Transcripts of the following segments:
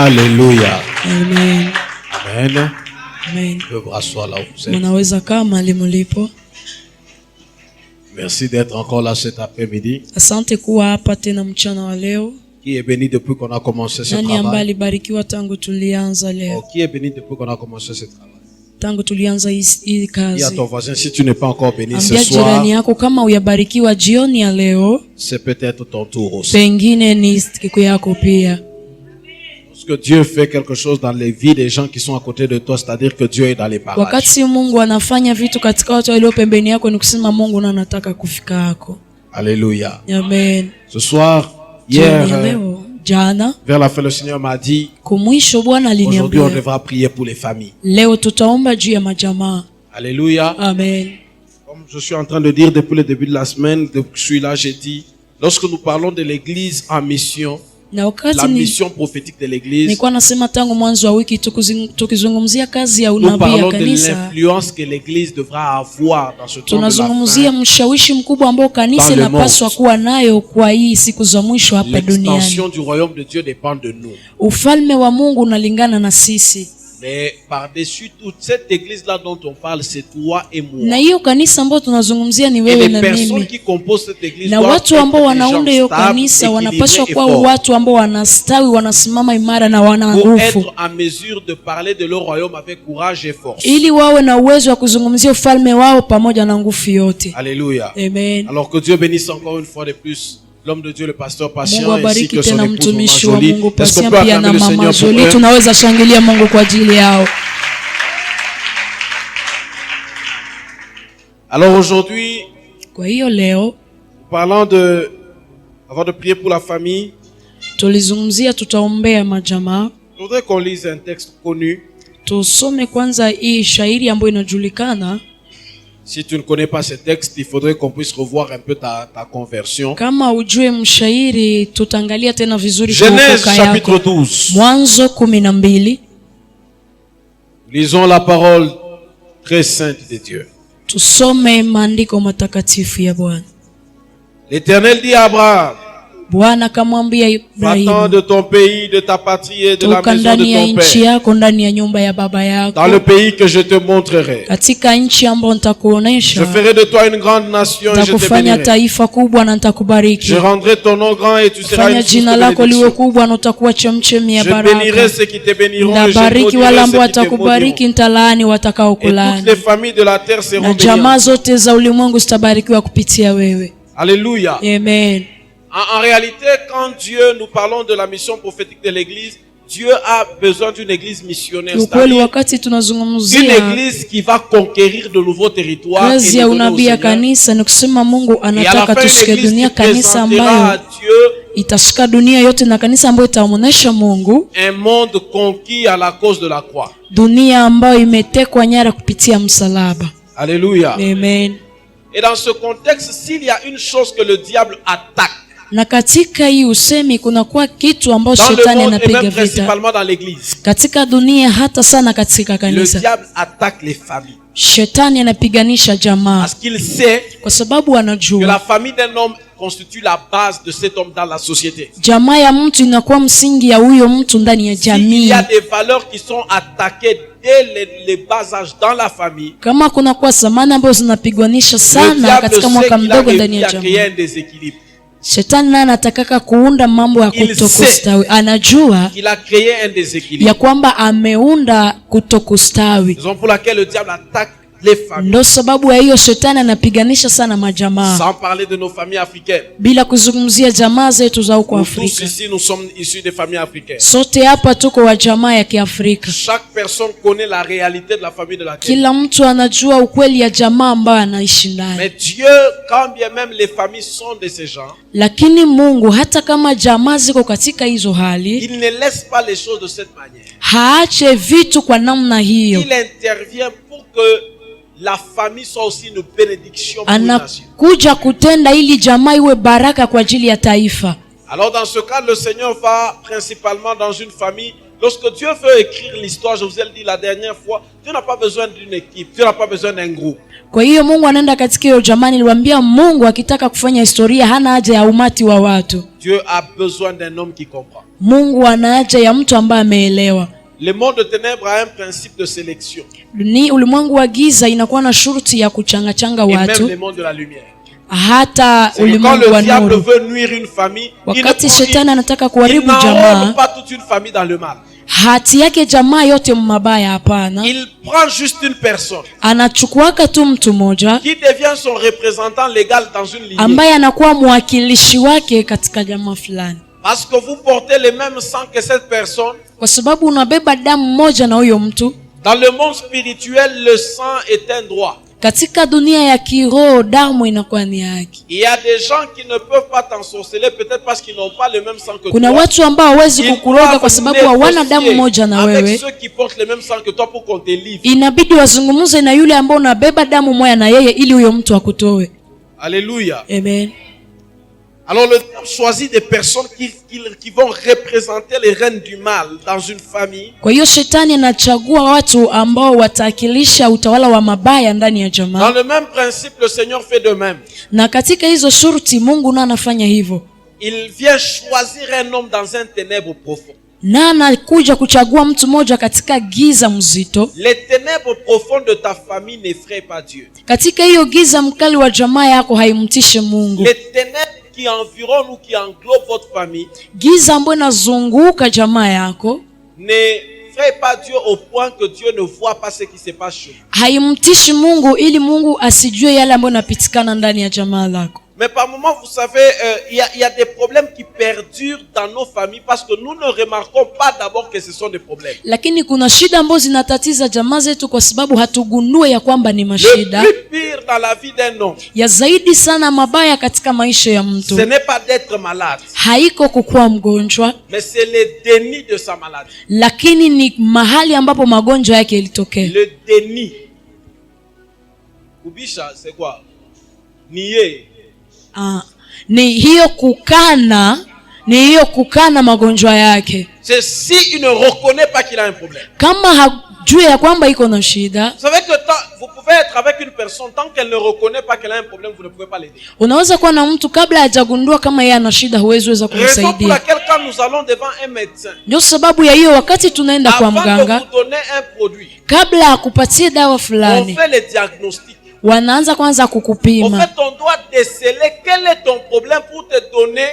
Alléluia. Amen. Amen. Amen. Je vous rasseoir là où vous êtes. Mnaweza kaa mahali mlipo. Merci d'être encore là cet après-midi. Asante kuwa hapa tena mchana wa leo. Qui est béni depuis qu'on a commencé ce Nani ambaye travail? alibarikiwa tangu tulianza Oh, leo? qui est béni depuis qu'on a commencé ce travail? Tangu tulianza hii Dis à kazi. ton voisin, si tu n'es pas encore béni ce Ambia soir, jirani yako kama uyabarikiwa jioni ya leo, c'est peut-être ton tour aussi. pengine ni siku yako pia. Parce que Dieu fait quelque chose dans les vies des gens qui sont à côté de toi, c'est-à-dire que Dieu est dans les parages. Wakati Mungu anafanya vitu katika watu walio pembeni yako, ni kusema Mungu na anataka kufika hako. Alléluia. Amen. Ce soir, Jioni ya hier, leo, jana vers la fin, le Seigneur m'a dit, kumwisho Bwana aujourd'hui on aliniambia devra prier pour les familles. leo tutaomba juu ya majamaa. Alléluia. Amen. Comme je suis en train de dire depuis le début de la semaine, depuis que je suis là, j'ai dit, lorsque nous parlons de l'église en mission, Na la wakati mission prophétique de l'église, nilikuwa nasema tangu mwanzo wa wiki tukizungumzia kazi ya nous unabii ya parlons de kanisa, l'influence que l'église devra avoir dans ce temps de la tunazungumzia fin, mshawishi mkubwa ambao kanisa Dans le inapaswa monde. kuwa nayo kwa hii siku za mwisho hapa duniani. l'extension du royaume de Dieu dépend de nous. Ufalme wa Mungu unalingana na sisi, Mais par-dessus toute cette église-là dont on parle, c'est toi et moi. na hiyo kanisa ambayo tunazungumzia ni Et wewe les na personnes mimi, qui composent cette église na doivent watu être ambao des wanaunda gens hiyo stables, kanisa wanapaswa équilibrés et kuwa forts, watu ambao wanastawi, wanasimama imara na wana pour nguvu, être en mesure de parler de leur royaume avec courage et force. ili wawe na uwezo wa kuzungumzia ufalme wao pamoja na nguvu yote. Alléluia. Amen. Alors que Dieu bénisse encore une fois de plus l'homme de Dieu, le pasteur Mungu patient, ainsi abariki que son tena épouse Maman mtumishi wa Jolie. Mungu Est-ce qu'on Patient peut pia acclamer na le mama Seigneur pour Jolie, eux? tunaweza shangilia Mungu kwa ajili yao. Alors aujourd'hui, Kwa hiyo leo parlant de, avant de prier pour la famille, tulizungumzia tutaombea majamaa. je voudrais qu'on lise un texte connu. Tusome kwanza hii shairi ambayo inajulikana. Si tu ne connais pas ce texte, il faudrait qu'on puisse revoir un peu ta conversion. Kama ujue mshairi, tutaangalia tena vizuri Genèse kuokoka chapitre yako. 12. Mwanzo 12. Lisons la parole très sainte de Dieu. Tusome maandiko matakatifu ya Bwana. L'Éternel dit à Abraham, Bwana akamwambia va-t'en Ibrahimu, de ton pays, de ta patrie et de la toka maison ndani ya de ton nchi père, yako, ndani ya nyumba ya baba dans le yako, pays que je te montrerai. katika nchi ambayo Je nitakuonesha. ferai de toi une grande nation et je te Nitakufanya bénirai. taifa kubwa na nitakubariki. Je rendrai ton nom grand et tu seras Fanya une source jina de lako liwe bénédiction. kubwa na utakuwa chemchemi ya Je bénirai baraka. ceux qui te béniront et je Nitabariki maudirai wale ceux ambao qui te watakubariki, maudiront. nitalaani Et watakao toutes les kulaani. familles de la terre Na seront jamaa bénies. zote za ulimwengu zitabarikiwa kupitia wewe. Alléluia. Amen. En réalité, quand Dieu, nous parlons de la mission prophétique de l'église, Dieu a besoin d'une église missionnaire. Ukweli C'est-à-dire wakati une tunazungumzia église qui va conquérir de nouveaux territoires et kazi les ya donner au unabii ya Seigneur. kanisa, ni kusema Mungu Et à la anataka fin, une tushike église dunia, qui kanisa présentera à ambayo Dieu itashika dunia yote na kanisa ambayo itamuonesha Mungu un monde conquis à la cause de la croix. dunia ambayo imetekwa nyara kupitia msalaba. Alléluia. Amen. Et dans ce contexte, s'il y a une chose que le diable attaque Na katika hii usemi kunakuwa kitu ambacho dans le shetani monde et anapiga même vita principalement dans l'église, katika dunia, hata sana katika le kanisa. diable attaque les familles. Shetani anapiganisha jamaa Parce qu'il sait kwa sababu que la anajua famille d'un homme constitue la base de cet homme dans la société. jamaa ya mtu inakuwa msingi ya huyo mtu ndani ya S'il jamii. y a des valeurs qui sont attaquées dès les bas âges dans la famille, Kama kunakuwa zamani ambazo zinapigwanisha le sana diable katika sait mwaka qu'il a mdogo ndani réussi ya à créer jamii, un déséquilibre, shetani naye anatakaka kuunda mambo ya Il kutokustawi. Anajua qu'il a créé un déséquilibre. ya kwamba ameunda kutokustawi. Raison pour laquelle le diable attaque les familles. Ndo sababu ya hiyo shetani anapiganisha sana majamaa, Sans parler de nos familles africaines. bila kuzungumzia jamaa zetu za huko Nous tous Afrika. ici, nous sommes issus des familles africaines. Sote hapa tuko wa jamaa ya Kiafrika. Chaque personne connaît la réalité de la famille de la terre. Kila mtu anajua ukweli ya jamaa ambayo anaishi ndani. Mais Dieu, quand bien même les familles sont de ces gens, Lakini Mungu hata kama jamaa ziko katika hizo hali, il ne laisse pas les choses de cette manière. haache vitu kwa namna hiyo. Il intervient pour que la famille soit aussi une bénédiction pour une nation. Anakuja kutenda ili jamaa iwe baraka kwa ajili ya taifa. Alors dans ce cas, le Seigneur va principalement dans une famille Lorsque Dieu veut écrire l'histoire, je vous ai dit la dernière fois, Dieu n'a pas besoin d'une équipe, Dieu n'a pas besoin d'un groupe. Kwa hiyo Mungu anaenda katika hiyo jamani, niliwaambia Mungu akitaka kufanya historia hana haja ya umati wa watu. Dieu a besoin d'un homme qui comprend. Mungu ana haja ya mtu ambaye ameelewa. Le monde de ténèbres a un principe de sélection. Ni ulimwengu wa giza inakuwa na shurti ya kuchangachanga Et watu. même le monde de la lumière. Hata Quand ulimwengu wa le diable nuru. veut nuire une famille, Wakati shetani il anataka kuharibu n'enrôle jamaa, pas toute une famille dans le mal. hati yake jamaa yote mabaya, hapana. Il prend juste une personne Anachukuaka tu mtu mmoja qui devient son représentant légal dans une lignée. ambaye anakuwa mwakilishi wake katika jamaa fulani. Parce que vous portez le même sang que cette personne. Kwa sababu unabeba damu moja na huyo mtu. Dans le monde spirituel, le sang est un droit. Katika dunia ya kiroho damu inakuwa ni haki. Il y a des gens qui ne peuvent pas t'ensorceler peut-être parce qu'ils n'ont pas le même sang que Kuna toi. watu ambao hawezi kukuroga kwa sababu hawana damu négocier moja na avec wewe. ceux qui portent le même sang que toi pour qu'on te livre. Inabidi wazungumze na yule ambao unabeba damu moja na yeye ili huyo mtu akutoe. Alléluia. Amen. Alors le diable choisit des personnes qui vont représenter les reines du mal dans une famille. Kwa hiyo shetani anachagua watu ambao watawakilisha utawala wa mabaya ndani ya Dans jamaa. le même principe, le Seigneur fait de même. Na katika hizo shurti Mungu naye anafanya hivyo. Il vient choisir un homme dans un ténèbre profond. Na anakuja kuchagua mtu mmoja katika giza mzito. Les ténèbres profondes de ta famille n'effraient pas Dieu. Katika hiyo giza mkali wa jamaa yako haimtishe Mungu. Les ténèbres qui environnent ou qui englobent votre famille Giza ambayo inazunguka jamaa yako n'effraient pas Dieu au point que Dieu ne voit pas ce qui se passe chez vous. haimtishi Mungu ili Mungu asijue yale ambayo yanapitikana ndani ya jamaa lako. Mais par moments, vous savez, il y a des problèmes qui perdurent dans nos familles parce que nous ne remarquons pas d'abord que ce sont des problèmes. Lakini kuna shida ambazo zinatatiza jamaa zetu kwa sababu hatugundue ya kwamba ni Le mashida. plus pire dans la vie d'un homme, Ya zaidi sana mabaya katika maisha ya mtu. ce n'est pas d'être malade, Haiko kukuwa mgonjwa, mais c'est le déni de sa maladie. lakini ni mahali ambapo magonjwa yake yalitokea. Le déni. Kubisha, c'est quoi? Nier. Ni hiyo kukana magonjwa yake. C'est si il ne reconnaît pas qu'il a un problème. Kama hajue ya kwamba iko na shida. Vous savez que vous pouvez être avec une personne, tant qu'elle ne reconnaît pas qu'elle a un problème, vous ne pouvez pas l'aider. Unaweza kuwa na mtu kabla hajagundua kama yeye ana shida, huwezi kumsaidia. Raison pour laquelle quand nous allons devant un médecin, ndio sababu ya hiyo wakati tunaenda kwa avant de mganga, vous donner un produit, kabla akupatie dawa on fulani, fait le diagnostic. wanaanza kwanza En kukupima. fait, on doit déceler quel est ton problème pour te donner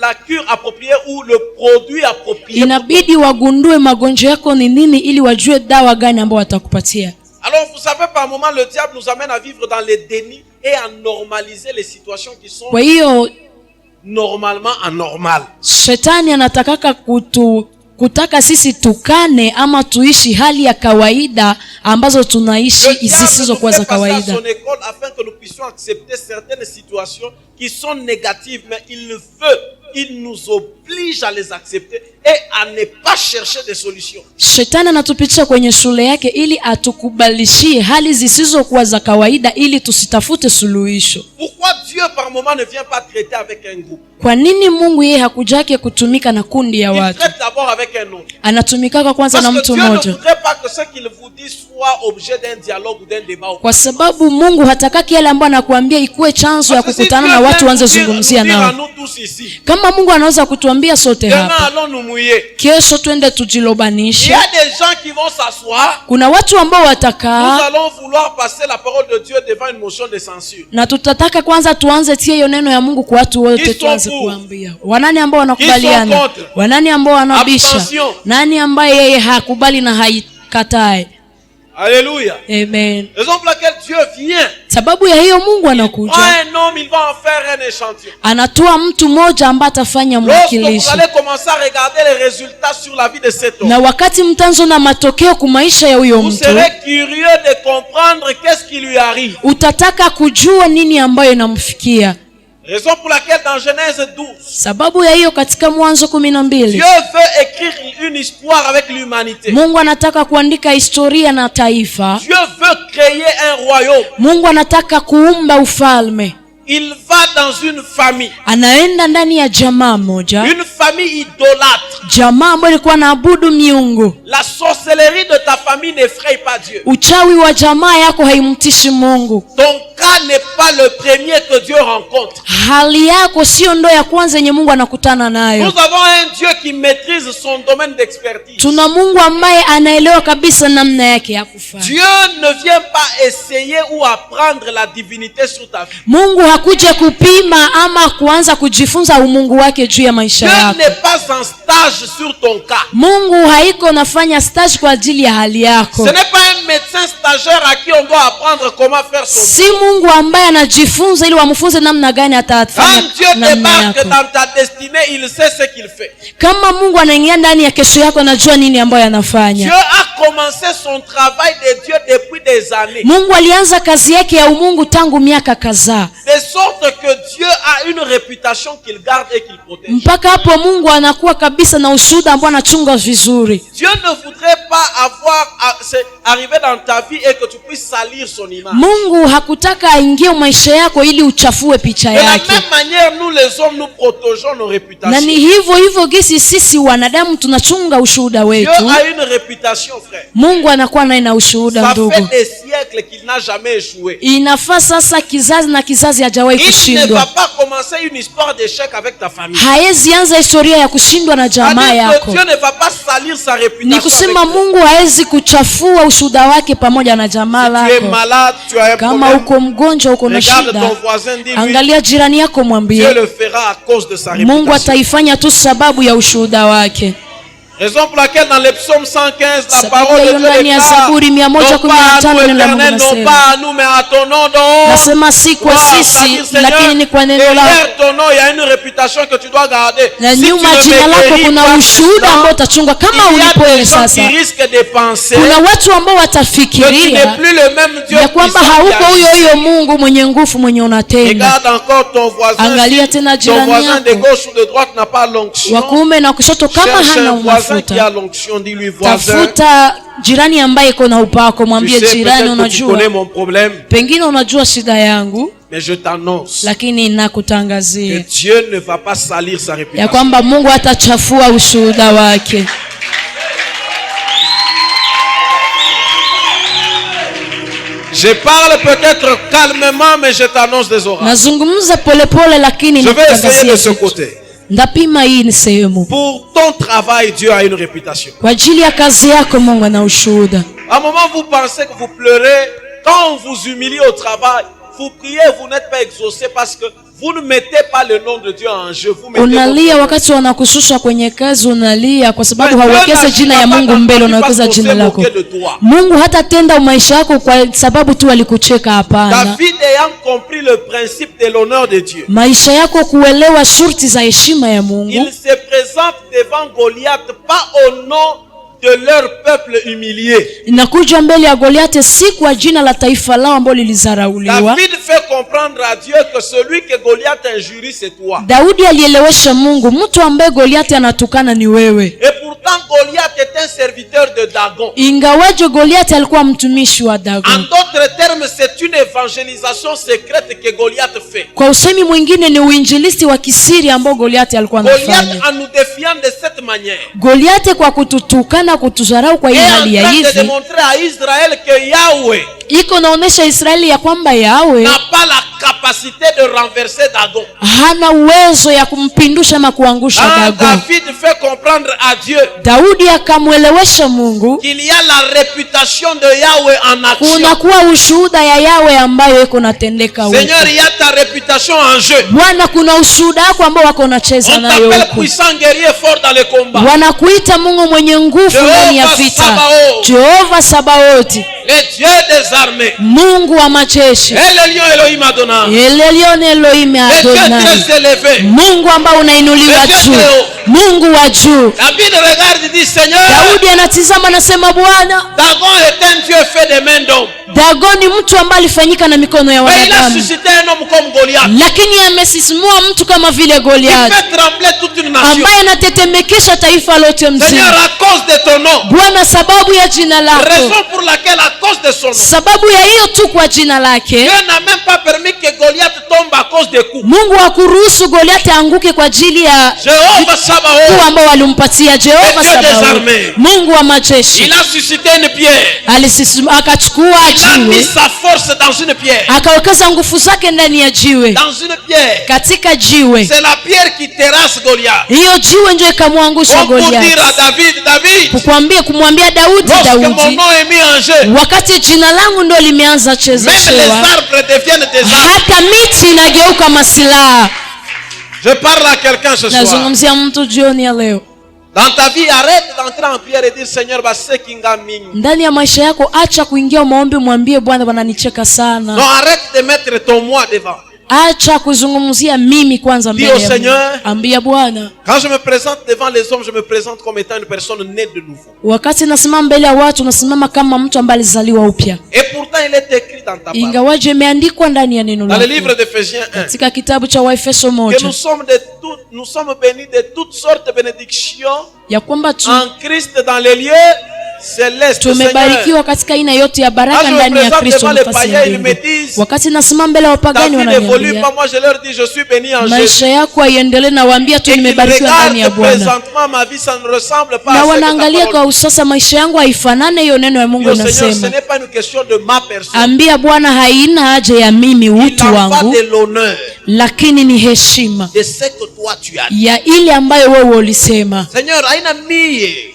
la cure appropriée ou le produit approprié. Inabidi wagundue magonjwa yako ni nini ili wajue dawa gani ambayo watakupatia. Alors, vous savez, par moment, le diable nous amène à vivre dans les dénis et à normaliser les situations qui sont Kwa hiyo normalement anormales. shetani anatakaka kutaka sisi tukane ama tuishi hali ya kawaida ambazo tunaishi Le diable nous zisizokuwa fait za passer à kawaida. son école afin que nous puissions accepter certaines situations qui sont négatives, mais il nous oblige à les accepter et à ne pas chercher des solutions. Shetani anatupitisha kwenye shule yake ili atukubalishie hali zisizokuwa za kawaida ili tusitafute suluhisho. Pourquoi Dieu par moment ne vient pas traiter avec un groupe? Kwa nini Mungu yeye hakujake kutumika na kundi ya Il watu? traite d'abord avec un autre. Anatumikaka kwanza na Parce que mtu Dieu ne mmoja. voudrait pas que ce qu'il vous dit soit objet d'un dialogue ou d'un débat. Kwa sababu Mungu hatakaki yale ambayo anakuambia ikuwe chanzo ya Parce que si kukutana Dieu na watu vient waanze nous dire zungumzia à nao. nous tous ici, Kama Mungu anaweza kutuambia sote demain hapa, allons nous mouiller. kesho twende Il tujilobanishe. y a des gens qui vont s'asseoir. Kuna watu ambao Nous watakaa allons vouloir passer la parole de Dieu devant une motion de censure. na tutataka kwanza tuanze tie hiyo neno ya Mungu kwa watu wote, Qui sont tuanze pour? kuambia wanani ambao Qui wanakubaliana, sont contre? wanani ambao wanabisha, Abstention. nani ambaye yeye hakubali na haikatae. Alléluia. Amen. Raison pour laquelle Dieu vient. Sababu ya hiyo Mungu Prend anakuja, un homme, il va en faire un échantillon. anatoa mtu mmoja ambaye atafanya Lorsque vous mwakilishi, allez commencer à regarder les résultats sur la vie de cet homme, na wakati mtanzo na matokeo kwa maisha ya huyo vous mtu, serez curieux de comprendre qu'est-ce qui lui arrive. utataka kujua nini ambayo inamfikia. Raison pour laquelle dans Genèse 12, Sababu ya hiyo katika Mwanzo 12, Dieu veut écrire une histoire avec l'humanité. Mungu anataka kuandika historia na taifa. Dieu veut créer un royaume. Mungu anataka kuumba ufalme. il va dans une famille. Anaenda ndani ya jamaa moja, Une famille idolâtre. jamaa ambayo ilikuwa naabudu miungu. La sorcellerie de ta famille n'effraie pas Dieu. Uchawi wa jamaa yako haimtishi Mungu. Ton cas n'est pas le premier que Dieu rencontre. Hali yako sio ndo ya kwanza yenye Mungu anakutana nayo. Nous avons un Dieu qui maîtrise son domaine d'expertise. Tuna Mungu ambaye anaelewa kabisa namna yake ya kufanya. Dieu ne vient pas essayer ou apprendre la divinité sur ta vie. Mungu hakuja kupima ama kuanza kujifunza umungu wake juu ya maisha Dieu yako. n'est pas en stage sur ton cas. Mungu haiko nafanya stage kwa ajili ya hali yako. Ce n'est pas un médecin stagiaire à qui on doit apprendre comment faire son Si Mungu ambaye anajifunza ili wamfunze namna gani atafanya Quand Dieu namna débarque yako. dans ta destinée, il sait ce qu'il fait. Kama Mungu anaingia ndani ya kesho yako, anajua nini ambayo Dieu anafanya. a commencé son travail de Dieu depuis des années. Mungu alianza kazi yake ya umungu tangu miaka kadhaa, De sorte que Dieu a une réputation qu'il garde et qu'il protège. mpaka hapo Mungu anakuwa kabisa na ushuhuda ambao anachunga vizuri. Dieu ne voudrait pas arriver dans ta vie et que tu puisses salir son image. Mungu hakutaka aingie maisha yako ili uchafue picha De la yake. même manière, nous les hommes, nous protégeons nos Na réputations. ni hivyo gisi sisi wanadamu tunachunga ushuhuda Dieu wetu. a une réputation, frère. Mungu anakuwa naye na ushuhuda Ça ndugu. fait des siècles qu'il n'a jamais échoué. Inafaa sasa kizazi na kizazi hajawahi Il ne kushindwa. va pas commencer une histoire d'échec avec ta famille. Haezi anza historia ya kushindwa na jamaa C'est-à-dire que yako. Dieu ne va pas salir sa Ni réputation. kusema avec toi. Mungu haezi kuchafua ushuhuda wake pamoja na jamaa Tu es lako. malade, tu as un Kama problème. uko mgonjwa, uko na Regarde shida, ton voisin, dis-lui, angalia jirani yako, Dieu mwambie le fera à cause de sa Mungu réputation. ataifanya tu sababu ya ushuhuda wake. Raison pour laquelle dans les psaumes 115, la Sababu parole de ya Dieu ndani ya déclare, Zaburi non pas à 115 nous neno la Mungu éternel, non nasema. pas à nous, mais à ton nom donc. Nasema si kwa sisi, lakini ni kwa neno lako. Derrière ton nom, il y a une réputation que tu dois garder. Na Si tu nyuma ne jina me lako guéris kuna pas ushuhuda ambao maintenant, utachungwa kama il y a ulipoe des gens sasa. qui risquent de penser Kuna watu ambao que tu n'es watafikiria plus le même Dieu ya kwamba puissant qui hauko agit. huyo Mungu mwenye nguvu mwenye unatenda. Regarde encore ton voisin. Angalia tena Si ton jirani voisin de yako gauche ou de droite n'a pas l'onction. wa kuume na kushoto, kama Cherche hana un voisin qui a umafuta, l'onction, dis-lui voisin. tafuta jirani ambaye iko na upako, Tu mwambie sais jirani, peut-être que tu connais unajua mon problème, pengine unajua shida yangu, mais je t'annonce lakini que nakutangazia Dieu ne va pas salir sa ya réputation. kwamba Mungu atachafua ushuhuda wake. Je parle peut-être calmement, mais je t'annonce des oracles. Nazungumza polepole, lakini Je vais essayer de nakutangazia ce kitu. côté. Ndapima hii ni sehemu. Pour ton travail, Dieu a une réputation. Kwa ajili ya kazi yako Mungu ana ushuhuda. À un moment, vous pensez que vous pleurez. Quand on vous humilie au travail, vous priez, vous n'êtes pas exaucé parce que vous ne mettez pas le nom de Dieu en jeu. Vous mettez Unalia wakati wanakushusha kwenye kazi, unalia kwa sababu Mais Dieu hauwekeze jina ya n'agit Mungu pas mbele, parce unawekeza qu'on jina s'est lako. moqué de toi. Mungu hatatenda maisha yako kwa sababu tu alikucheka, hapana. David ayant compris le principe de l'honneur de Dieu, Maisha yako kuelewa shurti za heshima ya Mungu, il se présente devant Goliath pas au nom de leur peuple humilié. inakuja mbele ya Goliathi si kwa jina la taifa lao ambalo lilizarauliwa. David fait comprendre à Dieu que celui que Goliath injurie, c'est toi. Daudi alielewesha Mungu, mtu ambaye Goliathi anatukana ni wewe. Et pourtant, Goliath est un serviteur de Dagon. Ingawaje Goliathi alikuwa mtumishi wa En Dagon. d'autres termes, c'est une évangélisation secrète que Goliath fait. Kwa usemi mwingine ni uinjilisti wa kisiri ambao Goliathi alikuwa Goliath, anafanya. en nous défiant de cette manière, Goliathi kwa kututukana, kutudharau kwa hii est hali en ya train de hivi, démontrer à Israël que Yahweh iko naonesha Israeli ya kwamba Yawe n'a pas la capacité de renverser Dagon. hana uwezo ya kumpindusha ama kuangusha Dagon. David fait comprendre à Dieu Daudi akamwelewesha Mungu qu'il y a la réputation de Yahweh en action. kunakuwa ushuhuda ya Yawe ambayo iko natendeka huko. Seigneur, il y a ta réputation en jeu. Bwana, kuna ushuhuda wako ambao wako unacheza On nayo t'appelle huko. puissant guerrier fort dans les combats. Wanakuita Mungu mwenye nguvu Jehova ndani ya vita. Sabaoth. Jehova Sabaoti, Le Dieu des armées. Mungu wa majeshi. Et le lion Elohim Adonai. Elelion Elohim Le Dieu Adonai, très élevé. Mungu ambao unainuliwa Le Dieu juu, très haut. Mungu wa juu. David regarde et dit, Seigneur, Daudi anatizama anasema, Bwana, Dagon est un Dieu fait de mains d'homme. Dagon ni mtu ambaye alifanyika na mikono ya Mais il a wanadamu, suscité un homme comme Goliath. lakini amesisimua mtu kama vile Il Goliathi fait trembler toute une nation. ambaye anatetemekisha taifa lote Seigneur, mzima. à cause de ton nom, Bwana, sababu ya jina lako, raison pour laquelle à cause de son nom. Sababu ya hiyo tu kwa jina lake. Dieu n'a même pas permis que Goliath tombe à cause des coups. Mungu hakuruhusu Goliathi anguke kwa ajili ya Jéhovah Sabaoth, ambao walimpatia Jehova Dieu des Sabaoth. armées. Mungu wa majeshi. Il a suscité une pierre. Akachukua Il a mis jiwe, sa force dans une pierre. akawekeza nguvu zake ndani ya jiwe, Dans une pierre. katika jiwe. C'est la pierre qui terrasse Goliath. Hiyo jiwe ndio ikamwangusha Comme pour Goliathi. dire à David, David, Kumwambia Daudi, lorsque mon Daudi, nom est mis en jeu, wakati jina langu ndo limeanza même les chezeshewa, arbres deviennent des armes. hata miti inageuka masilaha. Je parle à quelqu'un ce soir. Nazungumzia mtu jioni ya leo. Dans ta vie, arrête d'entrer en prière et dire Seigneur, base kinga mingi. Ndani ya maisha yako acha kuingia maombi, mwambie Bwana, wananicheka sana. Non, arrête de mettre ton moi devant. Acha kuzungumzia mimi kwanza Dis mbele au ya Seigneur, Mungu. Ambia Bwana, quand je me présente devant les hommes, je me présente comme étant une personne née de nouveau. wakati nasimama mbele ya watu nasimama kama mtu ambaye alizaliwa upya. Et pourtant, il est écrit dans ta parole, Ingawaje imeandikwa ndani ya neno dans le lako. livre d'Éphésiens 1, Katika kitabu cha Waefeso que 1 nous sommes bénis de toutes sortes de bénédictions ya kwamba en Christ dans les lieux célestes. tumebarikiwa Seigneur, katika aina yote ya baraka quand je ndani me ya présente Kristo devant les nafasi païens, ya ils me mbingu. disent, Wakati nasimama mbele ya ta wapagani vie n'évolue wananiambia pas. Moi, je leur dis, je suis béni en Jésus. maisha yako haiendelee, na waambia tu Et qu'ils nimebarikiwa ndani ya regardent Bwana, présentement ma vie, ça ne ressemble pas na à ce que ta wanaangalia parole kwa usasa maisha yangu haifanane hiyo neno ya Mungu dit. Seigneur, ce inasema. n'est pas une question de ma personne. Ambia Bwana, haina haja ya mimi Il utu en va wangu, de l'honneur, lakini ni heshima de ce que toi tu as dit. ya ile ambayo wewe ulisema. Seigneur, haina mie.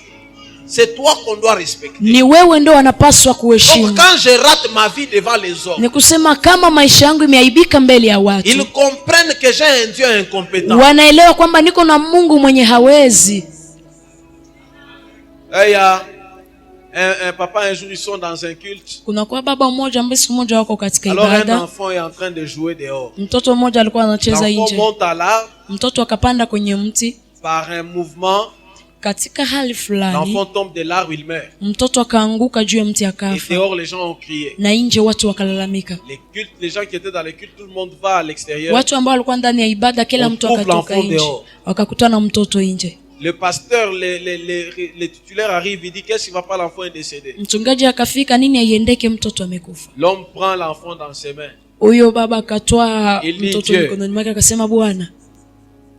C'est toi qu'on doit respecter. Ni wewe ndo wanapaswa Donc kuheshimu. quand je rate ma vie devant les hommes, Ni kusema kama maisha yangu imeaibika mbele ya ils watu, comprennent que j'ai un Dieu incompétent. wanaelewa kwamba niko na Mungu mwenye hawezi. Il y a un papa, un jour, ils sont dans un culte. Kuna kwa baba mmoja ambaye siku moja wako katika Alors un ibada, enfant est en train de jouer dehors. mtoto mmoja alikuwa anacheza L'enfant nje. monte à l'arbre Mtoto akapanda kwenye mti, par un mouvement. katika hali fulani L'enfant tombe de l'arbre, il meurt. mtoto akaanguka juu ya mti Et akafa, dehors, les gens ont crié. na nje watu wakalalamika. Les cultes, les gens qui étaient dans les cultes, tout le monde va à l'extérieur. Watu ambao walikuwa ndani ya ibada, kila On mtu trouve akatoka l'enfant nje, dehors. wakakutana mtoto nje. Le pasteur, les titulaires arrivent, il dit qu'est-ce qui va pas, l'enfant est décédé. Mchungaji akafika, nini aiendeke, mtoto amekufa. L'homme prend l'enfant dans ses mains. Huyo baba akatwaa Il dit, mtoto Dieu, mikononi mwake akasema, Bwana,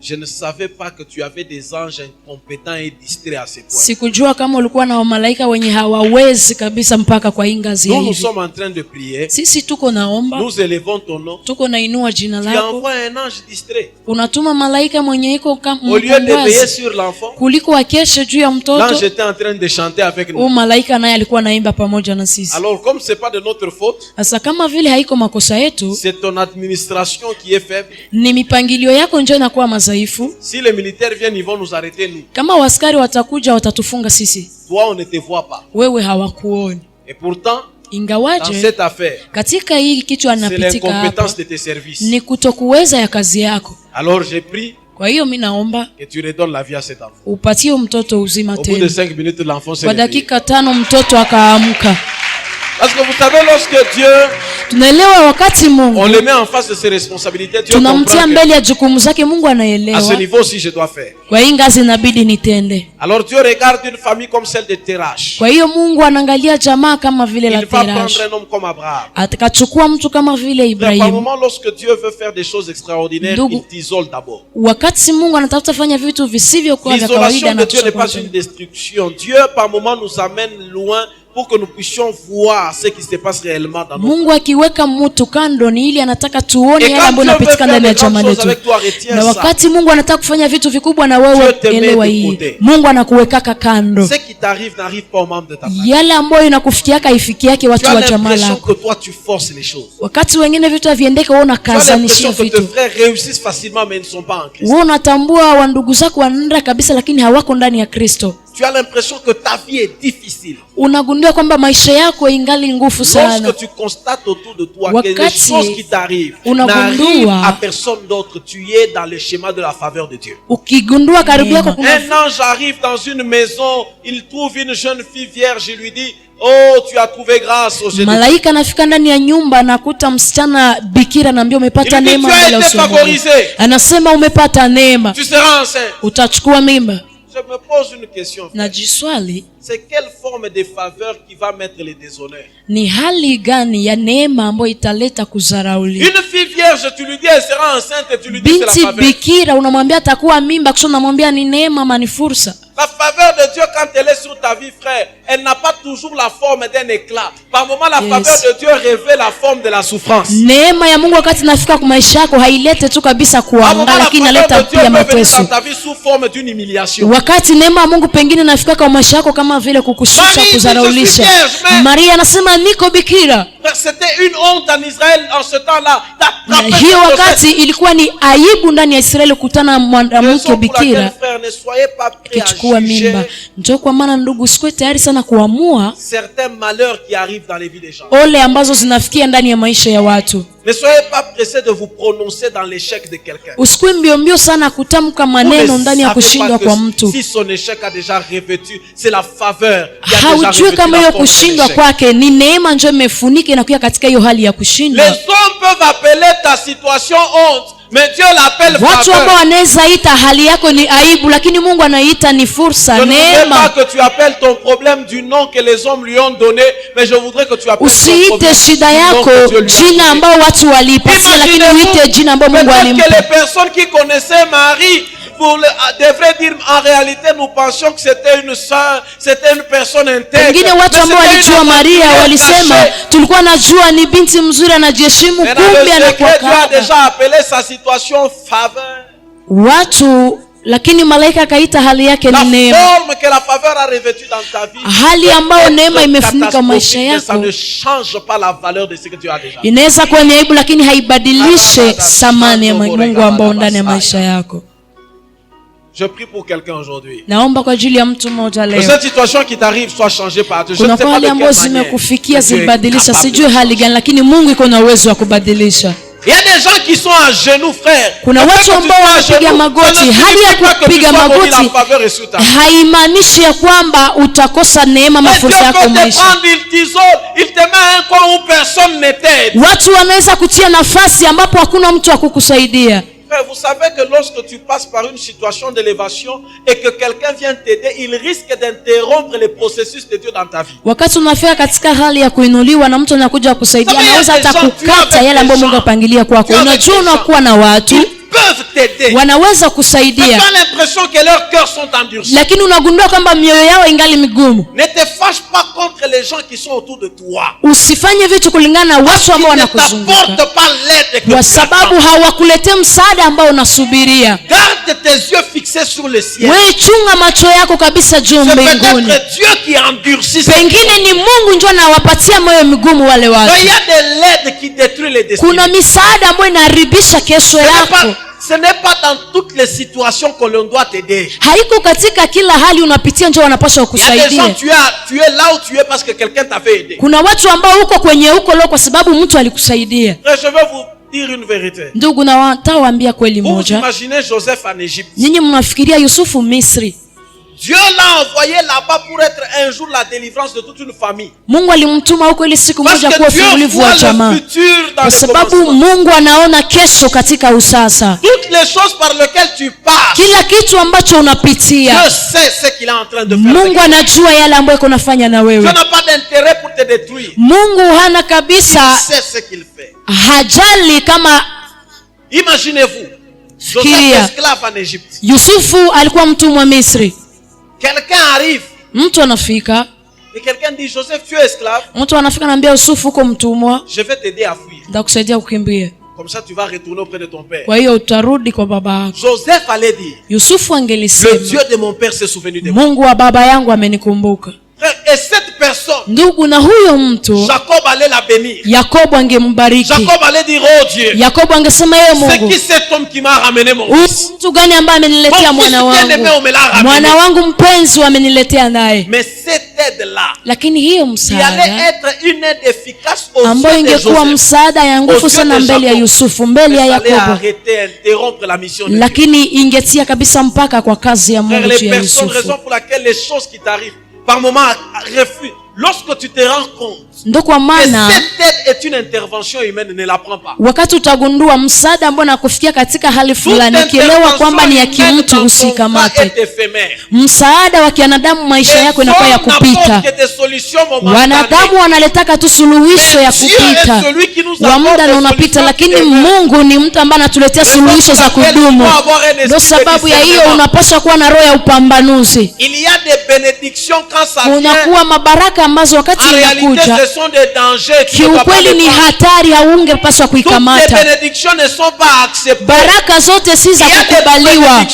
je ne savais pas que tu avais des anges incompétents et distraits à ce point. sikujua kama ulikuwa na wamalaika wenye hawawezi kabisa mpaka kwa hii ngazi ya Nous, nous hivi. sommes en train de prier. Sisi tuko naomba, Nous élevons ton nom. tuko nainua jina Tu lako, envoies un ange distrait. unatuma malaika mwenye iko Au lieu de veiller mkombozi sur l'enfant, kuliko akeshe juu ya l'ange mtoto. était en train de chanter avec Huyu nous. malaika naye alikuwa naimba pamoja na sisi. Alors, comme c'est pas de notre faute, Sasa kama vile haiko makosa yetu, c'est ton administration qui est faible. ni mipangilio yako ndio inakuwa madhaifu. Si les militaires viennent, ils vont nous arrêter, nous. Kama waskari watakuja watatufunga sisi, Toi, on ne te voit pas. wewe hawakuoni. Et pourtant, dans Ingawaje cette affaire, katika hii kitu c'est anapitika hapa l'incompétence de tes services. ni kutokuweza ya kazi yako. Alors, j'ai pris Kwa hiyo mi naomba que tu redonnes la vie à cet enfant. upatie mtoto uzima Au bout de tena. 5 minutes, l'enfant s'est Kwa réveillé. dakika 5 mtoto akaamka. Parce que vous savez, lorsque Dieu, Tunaelewa wakati on Mungu le met en face de ses responsabilités, Dieu tunamtia comprend que mbele ya jukumu zake, Mungu à ce anaelewa niveau aussi je dois faire. kwa hii ngazi inabidi nitende. Alors Dieu regarde une famille comme celle de Terach. Kwa hiyo Mungu anaangalia jamaa kama vile Il la va prendre Terash, un homme comme Abraham. atakachukua mtu kama vile Par Ibrahimu. moment, lorsque Dieu veut faire des choses extraordinaires, Ndugu. il t'isole d'abord. Wakati Mungu anatafuta fanya vitu visivyokuwa vya kawaida L'isolation de na Dieu n'est pas kusha une destruction. Dieu, par moment, nous amène loin pour que nous puissions voir ce qui se passe réellement dans nos vies. Mungu akiweka mtu kando ni ili anataka tuone Et yale quand ambayo Dieu veut yanapitika faire ndani ya des grandes jamaa choses letu. avec toi, retiens Na ça. wakati Mungu anataka kufanya vitu vikubwa na Dieu wewe, te met elewa de hii, côté. Mungu anakuwekaka kando. Ce qui t'arrive n'arrive pas aux membres de ta famille. Yale ambayo inakufikiaka ifikiake Tu watu as wa jamaa l'impression lako. que toi tu forces les choses. Wakati wengine vitu haviendeke, wewe Tu as unakazanishia l'impression que tes vitu. frères réussissent facilement mais ils ne sont pas en Christ. Wewe unatambua wa ndugu zako wanaenda kabisa, lakini hawako ndani ya Kristo. Tu as l'impression que ta vie est difficile. Unagundua kwamba maisha yako ingali ngufu sana. Lorsque tu constates autour de toi que les Wakati choses qui t'arrivent unagundua n'arrivent à personne d'autre, tu es dans le schéma de la faveur de Dieu. Ukigundua karibu yako kuna Un ange arrive dans une maison, il trouve une jeune fille vierge, il lui dit, oh, tu as trouvé grâce au Seigneur. malaika anafika ndani ya nyumba, anakuta msichana bikira, anaambia umepata Il lui dit, neema tu as mbele ya été uso wa Mungu. favorisé. Anasema umepata neema, Tu seras enceinte. utachukua mimba. Je me pose une question. Najiswali, C'est quelle forme de faveur qui va mettre les déshonneurs? ni hali gani ya neema ambayo italeta kudharauliwa? Une fille vierge, tu lui dis elle sera enceinte et tu lui dis c'est la Binti faveur. bikira unamwambia atakuwa mimba, kisha unamwambia ni neema ama ni fursa? La faveur de Dieu, quand elle est sur ta vie, frère, elle n'a pas toujours la forme d'un éclat. Par moment, la faveur de Dieu révèle la forme de la souffrance. Neema ya Mungu wakati nafika kwa maisha yako hailete tu kabisa Par moment, kuangaa, la lakini faveur inaleta de Dieu pia peut venir mateso. dans ta vie sous forme d'une humiliation. Wakati neema ya Mungu pengine nafika kwa maisha yako kama vile kukushusha, Marie, kudharaulisha. je suis vierge, mais- Maria anasema niko bikira. C'était une honte en Israël en ce temps-là. Na hiyo wakati ilikuwa ni aibu ndani ya Israeli kukutana na mwanamke bikira Frère, ne soyez pas prêts à kichukua mimba. juger Njoo kwa maana ndugu, sikuwe tayari sana kuamua certains malheurs qui arrivent dans les vies des gens. ole ambazo zinafikia ndani ya maisha ya watu. Ne soyez pas pressés de vous prononcer dans l'échec de quelqu'un. Usikuwe mbio sana kutamka Vous maneno ne ndani ya savez kushindwa pas que kwa mtu. si son échec a déjà revêtu, c'est la faveur qui a déjà Haujui revêtu kama la hiyo forme de kushindwa l'échec. kwake ni neema njoo imefunika inakuwa katika hiyo hali ya Les kushindwa. hommes peuvent appeler ta situation honte, mais Dieu l'appelle Watu ambao faveur. wanaweza ita hali yako ni aibu, lakini Mungu anaita ni fursa, Je ne voudrais neema. pas que tu appelles ton problème du nom que les hommes lui ont donné, mais je voudrais que tu appelles ton Usiite problème shida du nom yako que Dieu lui a jina donné. ambao watu waliipatia, lakini uite jina ambao Mungu Peut-être que les alimpa. personnes qui connaissaient Marie devraient dire en réalité nous pensions que c'était une sœur, c'était une personne intègre. Wengine watu Mais ambao c'était walijua une Maria aventurière walisema cachée. tulikuwa najua ni binti mzuri anajiheshimu, Mais dans le kumbe anakuwa secret, Dieu a kahaba. déjà appelé sa situation faveur. Watu, lakini malaika akaita hali yake La ni neema. forme que la faveur a revêtue dans ta vie, Hali ambayo peut neema être imefunika maisha catastrophique, mais ça yako ne change pas la valeur de ce que Dieu a déjà. inaweza kuwa ni aibu, lakini haibadilishe thamani ya Mungu ambao ndani ya maisha yako. Je prie pour quelqu'un aujourd'hui. Naomba kwa ajili ya mtu mmoja Que leo. cette situation qui t'arrive soit changée par Dieu. Je Kuna ne sais pas hali de ambazo quelle manière. zimekufikia mais Dieu est zibadilisha, capable sijui de hali gani, lakini Mungu iko na uwezo wa kubadilisha. Il y a des gens qui sont à genoux, frère. Kuna watu ambao wanapiga magoti. Hali ya kupiga magoti haimaanishi ya kwamba utakosa neema ama fursa yako maisha. Il t'isole, il te met un coin où personne ne t'aide. Watu wanaweza kutia nafasi ambapo hakuna mtu wa kukusaidia. Frère, vous savez que lorsque tu passes par une situation d'élévation et que quelqu'un vient t'aider, il risque d'interrompre le processus de Dieu dans ta vie. Wakati unafika katika hali ya kuinuliwa na mtu anakuja kusaidia, anaweza hata kukata yale ambayo Mungu apangilia kwako. Unajua unakuwa na watu Ils peuvent t'aider. wanaweza Tu kusaidia, as l'impression que leurs cœurs sont endurcis. lakini unagundua kwamba mioyo yao ingali migumu. Ne te fâche pas contre les gens qui sont autour de toi. Usifanye vitu kulingana na watu ambao Ils ne wanakuzunguka, t'apportent pas l'aide que kwa tu sababu attends. hawakuletea msaada ambao unasubiria. Garde tes yeux fixés sur le ciel. Wewe chunga macho yako kabisa juu C'est mbinguni. peut-être Dieu qui endurcit. Pengine ni Mungu ndio anawapatia moyo migumu wale Mais watu. il y a de l'aide qui détruit les destinées. Kuna misaada ambayo inaharibisha kesho yako. Ce n'est pas dans toutes les situations que l'on doit t'aider. Haiko katika kila hali unapitia ndio wanapaswa Il y a des gens, kukusaidia. tu es là où tu es parce que quelqu'un t'a fait aider. Kuna watu ambao uko kwenye uko leo kwa sababu mtu alikusaidia. Mais je vais vous dire une vérité. Ndugu, na watawaambia kweli Vous moja. imaginez Joseph en Égypte. Nyinyi mnafikiria Yusufu Misri. Dieu l'a envoyé là-bas pour être un jour la délivrance de toute une famille. Mungu alimtuma huko ili siku Parce moja que kuwa Dieu ufungulivu wa voit le jamaa, futur dans kwa le sababu commencement. Mungu anaona kesho katika usasa. Toutes les choses par lesquelles tu passes, Kila kitu ambacho unapitia Dieu sait ce qu'il est en train de faire. Mungu anajua yale ambayo iko nafanya na Dieu wewe. n'a pas d'intérêt pour te détruire. Mungu hana Il kabisa sait ce qu'il fait. hajali kama. Imaginez-vous, Joseph Fikiria, esclave en Égypte. Yusufu alikuwa mtumwa Misri. Quelqu'un arrive Mtu anafika, et quelqu'un dit Joseph, tu es esclave, mtu anafika anambia Yusufu, uko mtumwa, je vais t'aider à fuir. nitakusaidia kukimbia, Comme ça, tu vas retourner auprès de ton père. kwa hiyo utarudi kwa baba yako. Joseph allait dire, Yusufu le angelisema, Dieu de mon père s'est souvenu de moi. Mungu wa baba yangu amenikumbuka. Frère, et cette personne, Ndugu, na huyo mtu Jacob allait la bénir. Yakobo angembariki. Jacob allait dire, oh Dieu, Yakobo angesema, yeye c'est Mungu, qui cet homme qui m'a ramené mon huyu fils? mtu gani ambaye ameniletea Mon fils mwana bien-aimé, wangu? on me l'a ramené. Mwana wangu mpenzi ameniletea naye. Mais cette aide-là, Lakini hiyo qui allait msaada être une aide efficace aux ambayo yeux de ingekuwa Joseph, msaada ya nguvu sana mbele ya Yusufu, mbele ya ça allait Yakobo, arrêter, interrompre la mission de Dieu. lakini ingetia kabisa mpaka kwa kazi ya Frère, Mungu les juu ya personnes, raison Yusufu. pour laquelle les choses qui t'arrivent, par moments, refusent, lorsque tu te rends compte Ndo kwa que maana cette aide est une intervention humaine, ne la prends pas. wakati utagundua msaada ambao nakufikia katika hali fulani, ukielewa kwamba ni ya kimtu, usikamate. Msaada wa kianadamu maisha yako inakuwa ya kupita. Wanadamu wanaletaka tu suluhisho ya kupita wa muda na unapita, lakini Mungu ni mtu ambaye anatuletea suluhisho za kudumu. Ndio sababu ya hiyo unapaswa kuwa na roho ya upambanuzi. Unakuwa mabaraka ambazo wakati inakuja kiukweli ni hatari, haungepaswa kuikamata. Baraka zote si za kukubaliwa.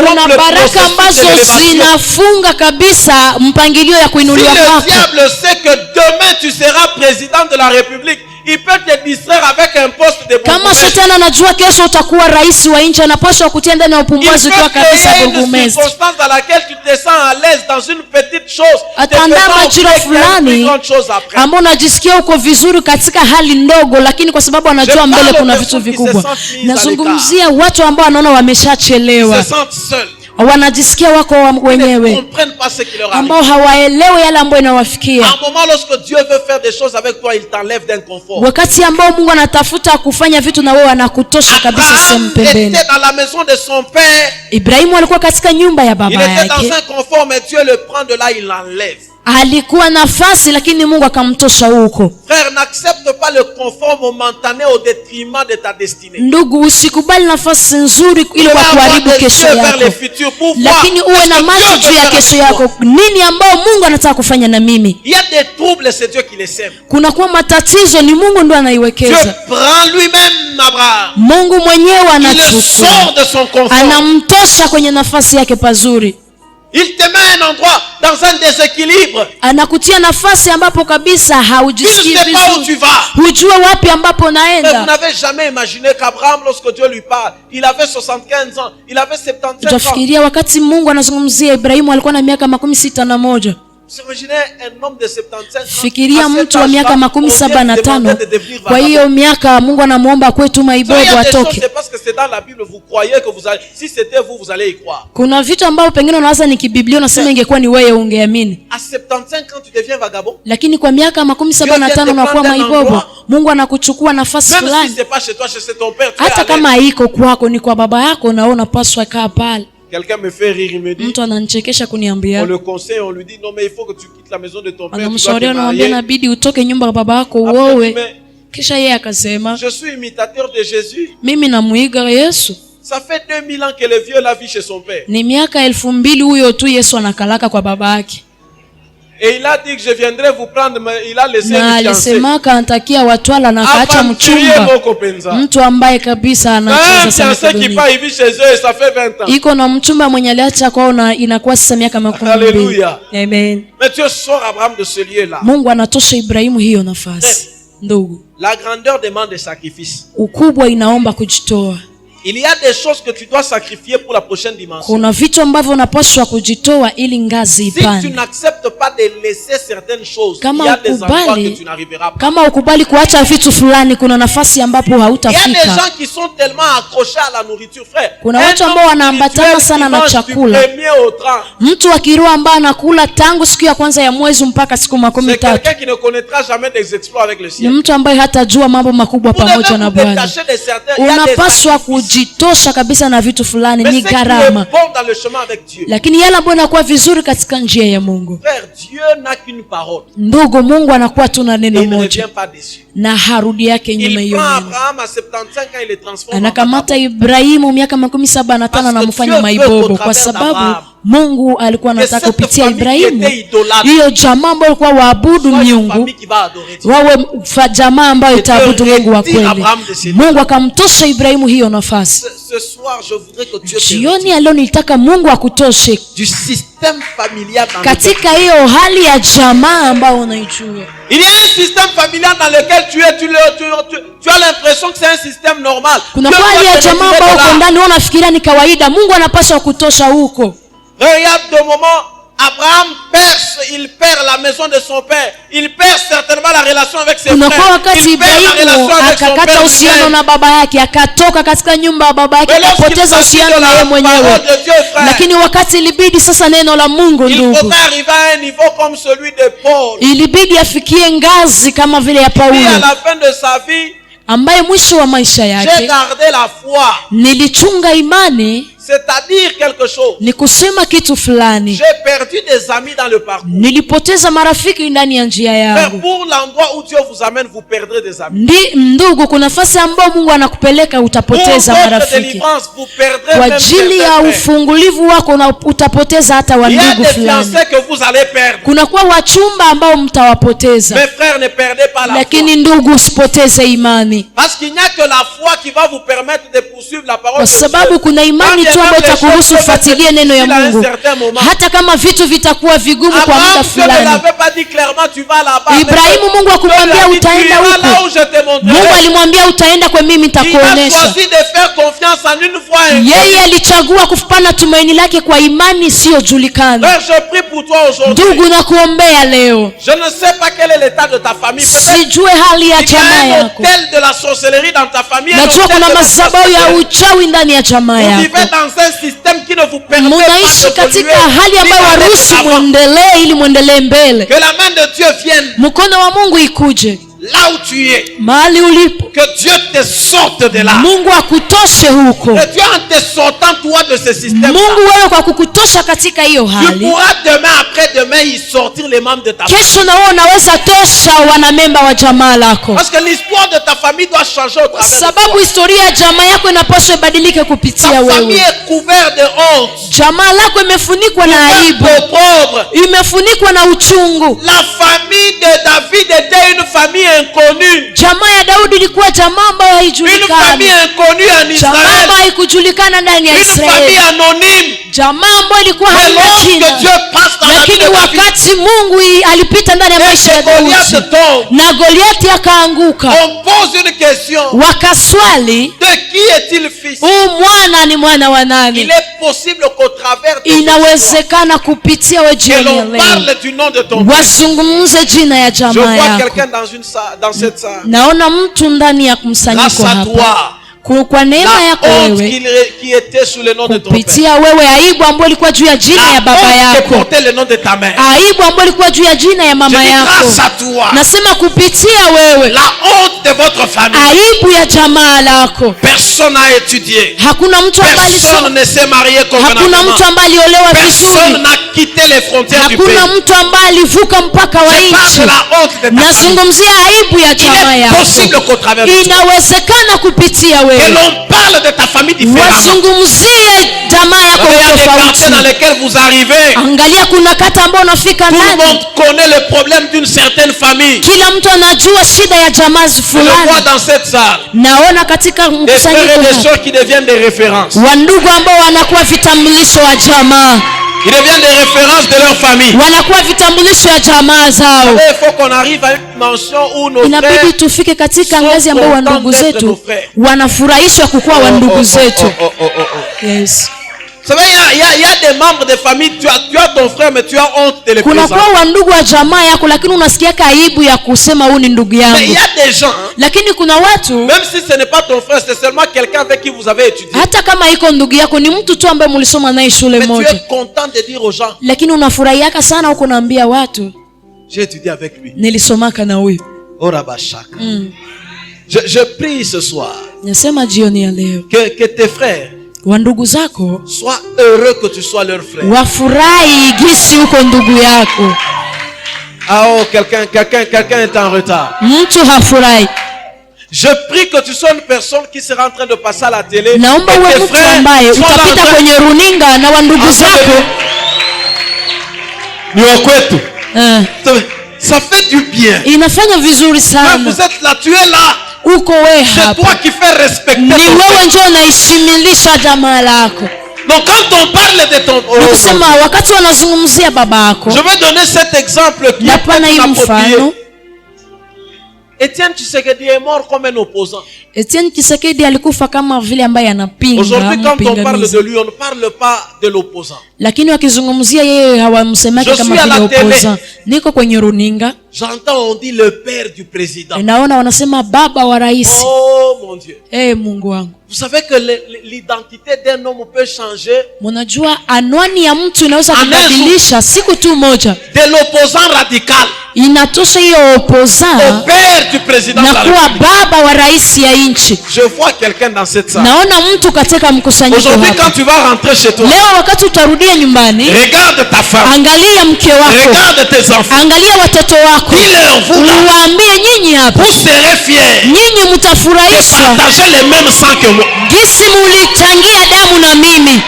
Kuna baraka ambazo zinafunga kabisa mpangilio ya kuinuliwa kwako. Si le diable sait que demain tu seras président de la République, il peut te distraire avec un poste de bourgmestre. Kama shetani anajua kesho utakuwa rais wa nchi, anapaswa kutia ndani ya upumbazi kwa kabisa bourgmestre. Circonstance dans laquelle tu te sens à l'aise dans une petite chose. Ataandaa majira fulani ambao unajisikia uko vizuri katika hali ndogo, lakini kwa sababu anajua mbele kuna vitu vikubwa. Nazungumzia watu ambao wanaona wameshachelewa, wanajisikia wako wenyewe, ambao hawaelewi yale ambayo inawafikia. Wakati ambao Mungu anatafuta kufanya vitu na wewe anakutosha kabisa sehemu pembeni. Ibrahimu alikuwa katika nyumba ya baba yake, alikuwa nafasi, lakini Mungu akamtosha huko. Frère, n'accepte pas le confort momentané au détriment de ta destinée. Ndugu, usikubali nafasi nzuri ili kwa kuharibu kesho yako, lakini uwe na macho juu ya kesho yako. Nini ambao Mungu anataka kufanya na mimi? Il y a des troubles, c'est Dieu qui les sème. Kuna kwa matatizo, ni Mungu ndo anaiwekeza. Dieu prend lui-même Abraham. Mungu mwenyewe anachukua, anamtosha kwenye nafasi yake pazuri. Il te met un endroit dans un déséquilibre. Anakutia nafasi ambapo kabisa haujisikii vizuri. Hujua wapi ambapo unaenda. Vous n'avez jamais imaginé qu'Abraham, lorsque Dieu lui parle, il avait 75 ans, il avait 75 ans. Utafikiria wakati Mungu anazungumzia Ibrahimu alikuwa na miaka 61. Fikiria mtu wa miaka 75. Kwa hiyo miaka Mungu anamuomba kwetu maibobo atoke. Kuna vitu ambavyo pengine unawaza ni kibiblia, unasema ingekuwa ni wewe ungeamini. Lakini kwa miaka 75 unakuwa maibobo. Mungu anakuchukua nafasi fulani. Hata kama haiko kwako, ni kwa baba yako, na wewe unapaswa kaa pale. Quelqu'un me fait rire, il me dit. Mtu ananichekesha kuniambia. On le conseille, on lui dit non mais il faut que tu quittes la maison de ton père. Anamshauri, anamwambia inabidi utoke nyumba ya baba yako uoe. Kisha yeye akasema, je suis imitateur de Jésus. Mimi namuiga Yesu. Ça fait 2000 ans que le vieux la vit chez son père. Ni miaka 2000 huyo tu Yesu anakalaka kwa baba yake. Et il a dit que je viendrai vous prendre, mais il a laissé na alisema kanatakia watwala na kaacha mchumba, mtu ambaye kabisa anacheza sana dunia. Iko na mchumba mwenye aliacha kwao na inakuwa sasa miaka 20. Amen. Mais Dieu sort Abraham de ce lieu là. Mungu anatosha Ibrahimu hiyo nafasi. Ndugu, la grandeur demande des sacrifices. Ukubwa inaomba kujitoa. Il y a des choses que tu dois sacrifier pour la prochaine dimension. Kuna vitu ambavyo unapaswa kujitoa ili ngazi ipande. Si tu n'acceptes pas de laisser certaines choses, il y a des endroits que tu n'arriveras pas. Kama ukubali kuacha vitu fulani, kuna nafasi ambapo hautafika. Il y a des gens qui sont tellement accrochés à la nourriture, frère. Kuna watu ambao wanaambatana sana na chakula. Mtu wa kiroho ambaye anakula tangu siku ya kwanza ya mwezi mpaka siku 13. C'est quelqu'un qui ne connaîtra jamais des exploits avec le ciel. Ni mtu ambaye hatajua mambo makubwa pamoja na Bwana. Unapaswa kujitosha kabisa na vitu fulani, ni gharama. Lakini yale ambayo yanakuwa vizuri katika njia ya Mungu. Ndugu, Mungu anakuwa tu na neno moja na harudi yake nyuma hiyo. Anakamata Ibrahimu miaka 75 na mfanya maibobo, kwa sababu Mungu alikuwa anataka kupitia Ibrahimu hiyo jamaa ambayo ilikuwa waabudu miungu wawe jamaa ambayo itaabudu Mungu wa kweli. Mungu akamtosha Ibrahimu hiyo nafasi. Jioni leo nilitaka Mungu akutoshe katika hiyo hali ya jamaa ambayo unaijua. Il y a un système familial dans lequel tu as l'impression que c'est un système normal. Kuna hali ya jamaa ambayo uko ndani unafikiria ni kawaida. Mungu anapaswa kutosha huko. Regarde de moment Abraham il perd la maison de son père. Il perd certainement la relation avec ses frères. Wakati Ibrahimu akakata uhusiano na baba yake, akatoka katika nyumba ya baba yake, akapoteza uhusiano na yeye mwenyewe. Lakini wakati ilibidi sasa neno la Mungu, ndugu, ilibidi afikie ngazi kama vile ya Paulo, ambaye mwisho wa maisha yake, nilichunga imani. C'est-à-dire quelque chose. Ni kusema kitu fulani. J'ai perdu des amis dans le parcours. Nilipoteza marafiki ndani ya njia yangu. Pour l'endroit où Dieu vous amène, vous perdrez des amis. Ndugu, kuna nafasi ambayo Mungu anakupeleka utapoteza marafiki. Kwa ajili ya ufungulivu wako na utapoteza hata wandugu fulani. Kuna kwa wachumba ambao mtawapoteza. Mes frères, ne perdez pas la foi. Lakini ndugu, usipoteze imani. Parce qu'il n'y a que la foi qui va vous permettre de poursuivre la parole de Dieu. Kwa sababu kuna imani tu ambayo itakuruhusu ufuatilie neno ya Mungu. Hata kama vitu vitakuwa vigumu kwa muda fulani. Ibrahimu, Mungu akumwambia utaenda huko. Mungu alimwambia utaenda kwa mimi nitakuonesha. Yeye alichagua kufupana tumaini lake kwa imani isiyojulikana. Ndugu, nakuombea leo. Sijue hali ya jamaa yako. Najua kuna madhabahu ya uchawi ndani ya jamaa yako. Munaishi katika hali ambayo waruhusu muendelee ili muendelee mbele. Mkono wa Mungu ikuje là où tu es, mahali ulipo, que Dieu te sorte de là. Mungu akutoshe huko. Que Dieu en te sortant toi de ce système. Mungu wewe kwa kukutosha katika hiyo hali. Tu pourras demain après demain y sortir les membres de ta famille. Kesho na wewe unaweza tosha wanamemba wa jamaa lako. Parce que l'histoire de ta famille doit changer au travers de toi. Sababu historia ya jamaa yako inapaswa ibadilike kupitia wewe. Ta famille est couverte de honte. Jamaa lako imefunikwa na aibu. Imefunikwa na uchungu. La famille de David était une famille inconnue. Jamaa ya Daudi ilikuwa jamaa ambayo haijulikani. Une famille inconnue en Israël. Jamaa ambayo haikujulikana ndani ya Israeli. Une famille anonyme. Jamaa ambayo ilikuwa haina jina. Lakini wakati Mungu alipita ndani ya maisha ya Daudi na Goliathi akaanguka, on pose une question. Wakaswali, de qui est-il fils? Huyu mwana ni mwana wa nani? Il est possible qu'au travers de inawezekana kupitia wewe jioni ya leo parle du nom de ton wazungumze jina ya jamaa yako. Je vois quelqu'un dans cette salle. Naona mtu ndani ya mkusanyiko hapa. Kwa neema yako wewe, kupitia wewe aibu ambayo ilikuwa juu ya jina ya baba yako, aibu ambayo ilikuwa juu ya jina ya mama yako, nasema kupitia wewe, aibu ya jamaa lako. Hakuna mtu ambaye hakuna mtu ambaye aliolewa vizuri, hakuna mtu ambaye alivuka mpaka wa nchi. Nazungumzia aibu ya jamaa yako. Inawezekana kupitia wewe. Que l'on parle de ta famille différemment. Dans lesquels vous arrivez. Angalia kuna kata ambao unafika ndani. Tout le monde connaît le problème d'une certaine famille. Kila mtu anajua shida ya jamaa fulani. Je vois dans cette salle. Naona katika mkusanyiko des frères et des sœurs qui deviennent des références. Wandugu ambao wanakuwa vitambulisho wa jamaa. Ils deviennent des références de leur famille. Wanakuwa vitambulisho ya jamaa zao. Il faut qu'on arrive à une dimension où nos frères, inabidi tufike katika ngazi ambayo wandugu zetu wanafurahishwa kukuwa wandugu zetu. Yes. Ça veut dire il y a des membres de famille, tu as ton frère mais tu as honte de le présenter. Kuna kwa wandugu wa jamaa yako lakini unasikia aibu ya kusema huyu ni ndugu yangu. Mais il y a des gens, lakini kuna watu, même si ce n'est pas ton frère, c'est seulement quelqu'un avec qui vous avez étudié. Hata kama iko ndugu yako ni mtu tu ambaye mlisoma naye shule moja. Mais tu es content de dire aux gens. Lakini unafurahiaka sana huko naambia watu, j'ai étudié avec lui. Nilisomaka na huyu. Ora bashaka. Je prie ce soir. Nasema jioni ya leo. Que tes frères, wandugu zako, sois heureux que tu sois leur frère. Wafurahi gisi uko ndugu yako. Ah oh, quelqu'un est en retard. Mtu hafurahi. Je prie que tu sois une personne qui sera en train de passer à la télé. Naomba uwe mtu ambaye utapita kwenye runinga na wandugu zako. Ni wakwetu. Ça fait du bien. Inafanya vizuri sana. Vous êtes là, tu es là. Uko wewe hapa. C'est toi qui fais respecter. Ni wewe ndio unaheshimilisha jamaa lako. Donc quand on parle de ton Nikusema wakati wanazungumzia baba yako. Je vais donner cet exemple qui est approprié. Etienne Étienne Tshisekedi est mort comme un opposant. Etienne Tshisekedi alikufa kama vile ambaye anapinga. Aujourd'hui, quand on parle de lui, on ne parle pas de l'opposant. Lakini wakizungumzia yeye hawamsemaki kama vile opposant. Niko kwenye runinga. J'entends on dit le père du président. Naona wanasema baba wa rais. Oh mon Dieu. Mungu wangu. Vous savez que l'identité d'un homme peut changer. Mnajua anwani ya mtu inaweza kubadilisha siku tu moja. De l'opposant radical. Inatosha hiyo opposant au père du président na kuwa baba wa rais ya nchi. Je vois quelqu'un dans cette salle. Naona mtu katika mkusanyiko hapa. Aujourd'hui quand tu vas rentrer chez toi. Leo wakati utarudia nyumbani. Regarde ta femme. Angalia mke wako. Regarde tes enfants. Angalia watoto wako. Waambie nyinyi hapa. Vous serez fiers. Nyinyi mtafurahishwa. Partagez les mêmes sangs que moi. Gisi mulichangia damu na mimi.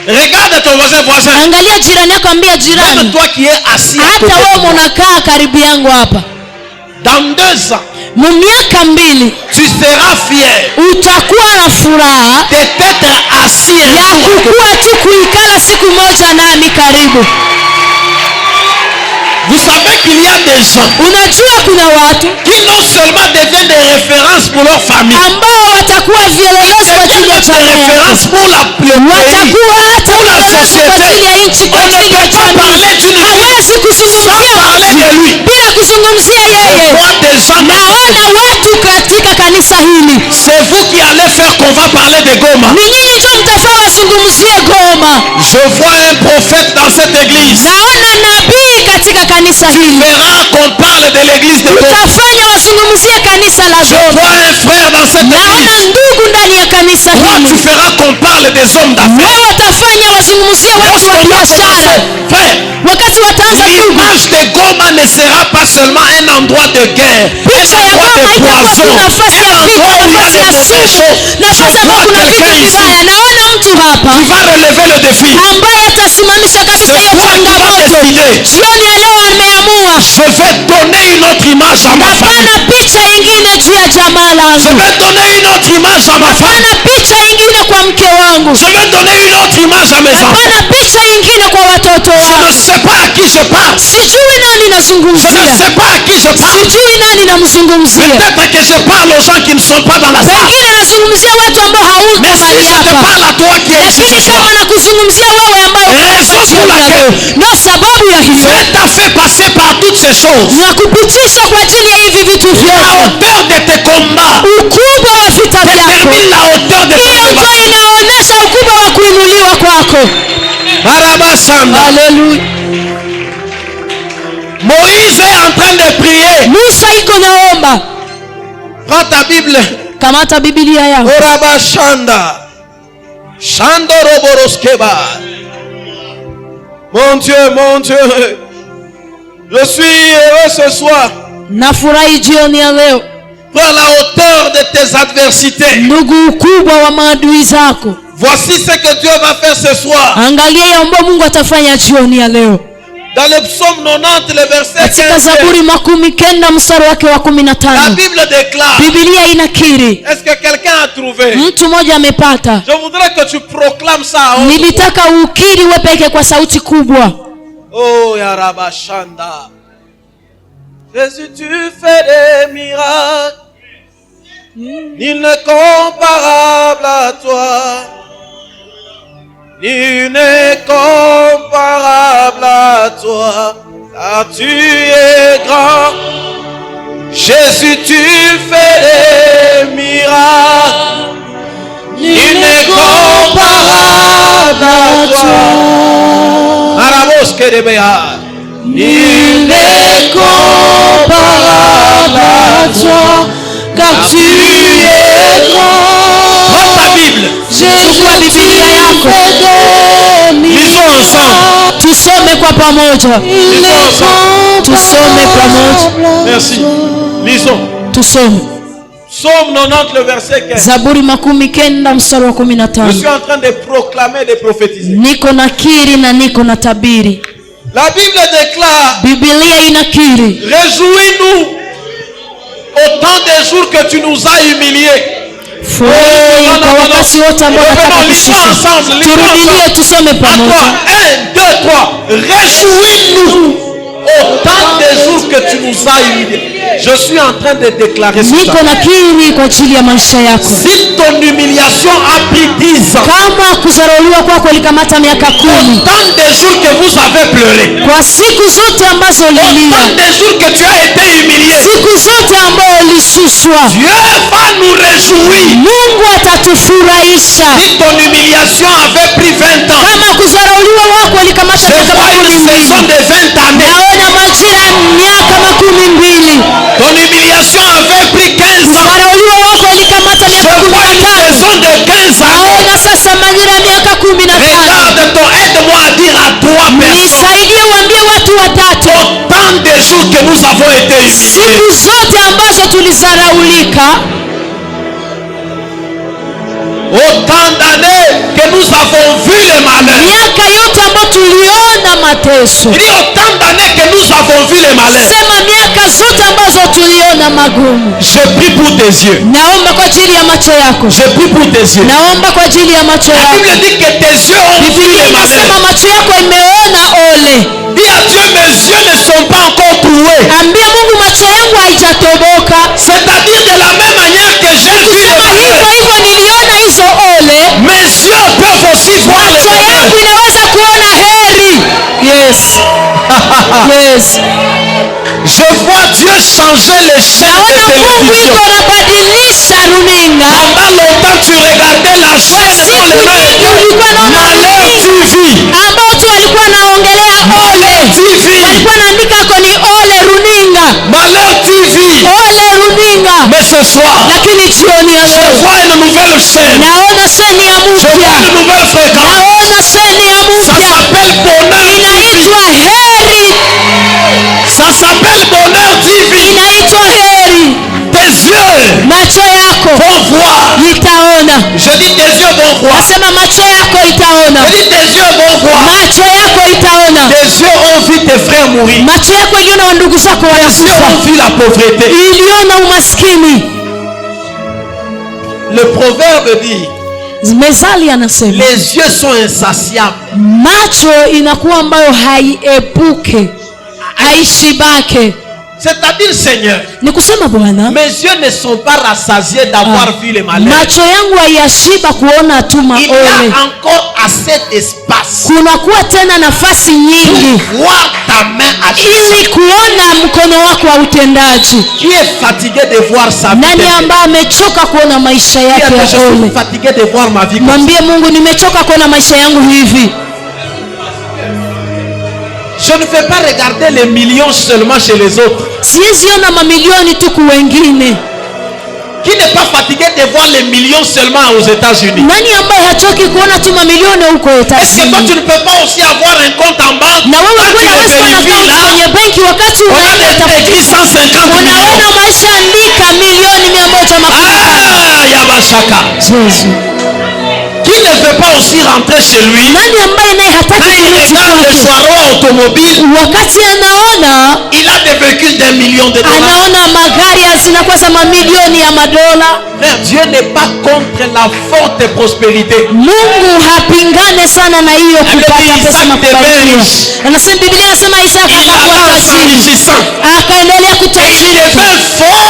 Regarde ton voisin. Angalia jirani yako, ambia jirani. Même toi qui es assis. Hata wewe unakaa karibu yangu hapa. Dans 2 ans. Miaka 2. Tu seras fier. Utakuwa na furaha. D'être assis. Ya kukua tu kuikala siku moja nami karibu. Vous savez qu'il y a des gens unajua kuna watu qui non seulement deviennent des références pour leur famille, ambao watakuwa vielelezo kwa ajili ya jamii, références pour la watakuwa hata pour la société. kwa ajili ya nchi, kwa ajili ya jamii. Hawezi kuzungumzia bila kuzungumzia yeye. Naona watu katika kanisa hili. C'est vous qui allez faire qu'on va parler de Goma. Ni nyinyi ndio mtafaa wazungumzie Goma. Je vois un prophète dans cette église. Naona nabii katika kanisa hili. Tu verras qu'on parle de l'église de Goma. Utafanya wazungumzie kanisa la Goma. Je vois un frère dans cette église. Naona ndugu ndani ya kanisa hili. Tu feras qu'on parle des hommes d'affaires. Wewe utafanya wazungumzie watu wa biashara. Wakati wataanza l'image de Goma ne sera pas seulement un endroit de guerre, un endroit de poison, nafasi ya sumu, nafasi ambapo kuna vitu vibaya. Naona mtu hapa qui va relever le défi, ambaye atasimamisha kabisa hiyo changamoto. Jioni ya leo ameamua, je vais donner une autre image à ma famille. Hapana picha ingine juu ya jamaa langu. Je vais donner une autre image à ma femme. Hapana picha ingine kwa mke wangu. Je vais donner une autre image à mes enfants. Hapana picha ingine kwa watoto wangu. Je ne sais pas à qui je parle. Sijui nani nazungumzia. Je ne sais pas à qui je parle. Sijui nani namzungumzia. Peut-être que je parle aux gens qui ne sont pas dans la salle. Pengine nazungumzia watu ambao hauko mahali hapa. Mais si je te parle à toi qui es ici ce soir, kama nakuzungumzia wewe ambao raison pour laquelle na sababu ya hiyo Dieu t'a fait passer par toutes ces choses. Na kupitisha kwa ajili ya hivi vitu vyote. La hauteur de tes combats. Ukubwa wa vita vyako. Détermine la hauteur de tes combats. Hiyo inaonyesha ukubwa wa kuinuliwa kwako. Barabasanda. Hallelujah. Moïse est en train de prier. Musa iko naomba. Prends ta Bible. Kamata Biblia yako. Barabashanda. Shando roboroskeba. Mon Dieu, je suis heureux ce soir. Nafurahi jioni ya leo. Prends la hauteur de tes adversités. Ndugu, ukubwa wa maadui zako. Voici ce que Dieu va faire ce soir. Angalia yambo Mungu atafanya jioni ya leo. Dans le psaume 90 le verset 15. Katika Zaburi 90 mstari wake wa 15. La Bible déclare. Biblia inakiri. Est-ce que quelqu'un a trouvé? Mtu mmoja amepata. Je voudrais que tu proclames ça à haute voix. Nilitaka ukiri wewe peke kwa sauti kubwa. Oh ya Rabashanda. Jésus, tu fais des miracles. Nul n'est comparable à toi. Nul n'est comparable à toi. Car tu es grand. Jésus, tu fais des miracles. Nul n'est comparable à toi. Arabos que de béat. Nul n'est comparable à toi, car tu es grand. Prends ta Bible. Jésus, Biblia yako. Lisons ensemble. Tusome kwa pamoja. Lisons ensemble. Tusome pamoja. Merci. Lisons. Tusome. Psaume 90 le verset 15. Zaburi 90 mstari wa 15. Je suis en train de proclamer, de prophétiser. Niko nakiri na niko natabiri. La Bible déclare. Biblia inakiri. Réjouis-nous autant des jours que tu nous as humiliés. Furahi kwa wakati wote ambao nataka kushusha. Turudilie tusome pamoja. 1, 2, 3. Réjouis-nous autant des jours que tu nous as humiliés. Je suis en train de déclarer cela. niko nakiri kwa ajili ya maisha yako. Si ton humiliation a pris 10 ans, Kama kudharauliwa kwako ilikamata miaka 10, tant de jours que vous avez pleuré, kwa siku zote ambazo ulilia, tant de jours que tu as été humilié, siku zote ambazo ulishushwa, Dieu va nous réjouir. Mungu atatufurahisha. Si ton humiliation avait pris 20 ans, Kama kudharauliwa wako ilikamata je miaka vois une saison 12, de 20 années. naona majira ya miaka 12. Ton humiliation avait pris 15 ans. Kudharauliwa wako ilikamata Je miaka vois une 15. saison de 15 années. Naona sasa majira ya miaka 15. Regarde-toi, aide-moi à dire à 3 personnes. Nisaidie uambie watu watatu. Autant de jours que nous avons été humiliés. Siku zote ambazo tulizaraulika, Autant d'années que nous avons vu le malheur. miaka yote ambayo tuliona mateso. Il dit autant d'années que nous avons vu le malheur. Sema miaka zote ambazo tuliona magumu. Je prie pour tes yeux. Naomba kwa ajili ya macho yako. Je prie pour tes yeux. Naomba kwa ajili ya macho La yako. Bible dit que tes yeux ont vu Biblia le inasema malheur. macho yako imeona ole. Dis à Dieu, mes yeux ne sont pas encore troués. Ambia Mungu macho yangu haijatoboka. C'est-à-dire de la même manière que j'ai vu le Kusema hivyo malheur, hivyo niliona hizo ole, mes yeux peuvent aussi voir le macho malheur. yangu inaweza kuona heri. Yes. Yes. Je vois Dieu changer les chaînes de Naona Mungu télévision. iko anabadilisha runinga. Pendant longtemps, tu regardais la chaîne Siku dont le nom nyingi était ulikuwa naona Malheur runinga TV. ambao tu walikuwa naongelea ole. TV. Walikuwa naandika ko ni ole runinga. Malheur TV. Ole runinga. Mais ce soir, Lakini jioni ya je leo vois une nouvelle chaîne. naona seni ya Je vois mpya. une nouvelle fréquence. Naona seni ya Ça mpya. s'appelle Bonheur TV. Inaitwa heri. Ça s'appelle Bonheur TV. Inaitwa heri. Tes yeux Macho yako vont voir. itaona. Je dis tes yeux vont voir. Nasema macho yako itaona. Je dis tes yeux vont voir. Macho yako itaona. Tes yeux ont vu tes frères mourir. Macho yako iliona wandugu zako Tes yeux wanakufa. ont vu la pauvreté. Iliona umaskini. Le proverbe dit, Mezali anasema les yeux sont insatiables. macho inakuwa ambayo haiepuke, haishibake. C'est-à-dire, Seigneur, Ni kusema Bwana, mes yeux ne sont pas rassasiés d'avoir vu les malheurs. macho yangu hayashiba kuona tu Il y maole. a encore assez d'espace Kunakuwa tena nafasi nyingi pour voir ta main agir. ili kuona mkono wako wa utendaji. Qui est fatigué de voir sa vie? Nani ambaye amechoka kuona maisha Qui yake est ya je suis ole? fatigué de voir ma vie comme ça. Mwambie Mungu, nimechoka kuona maisha yangu hivi. Je ne vais pas regarder les millions seulement chez les autres. Siwezi ona mamilioni tu kwa wengine. Qui n'est pas fatigué de voir les millions seulement aux États-Unis? Nani ambaye hachoki kuona tu mamilioni huko Est-ce que toi États-Unis? tu ne peux pas aussi avoir un compte en banque? Na wewe Quand tu kuna les wewe una vérifies account là, kwenye benki, wakati on a unaenda écrit 150 millions. unaona maisha andika milioni 150. Ah, Yabashaka. Jésus. Qui ne veut pas aussi rentrer chez lui? Nani ambaye naye Quand hataki il kurudi regarde le kwake? Swaro automobile, Wakati anaona il a des véhicules d'1 million de dollars. anaona magari zinakuwa za mamilioni ya madola. Frère, Dieu n'est pas contre la forte prospérité. Mungu hapingane sana na hiyo kupata pesa na kubarikiwa. Anasema, Biblia inasema Isaka Il akakuwa avance en tajiri, enrichissant. akaendelea Et il kutajiri, devint fort.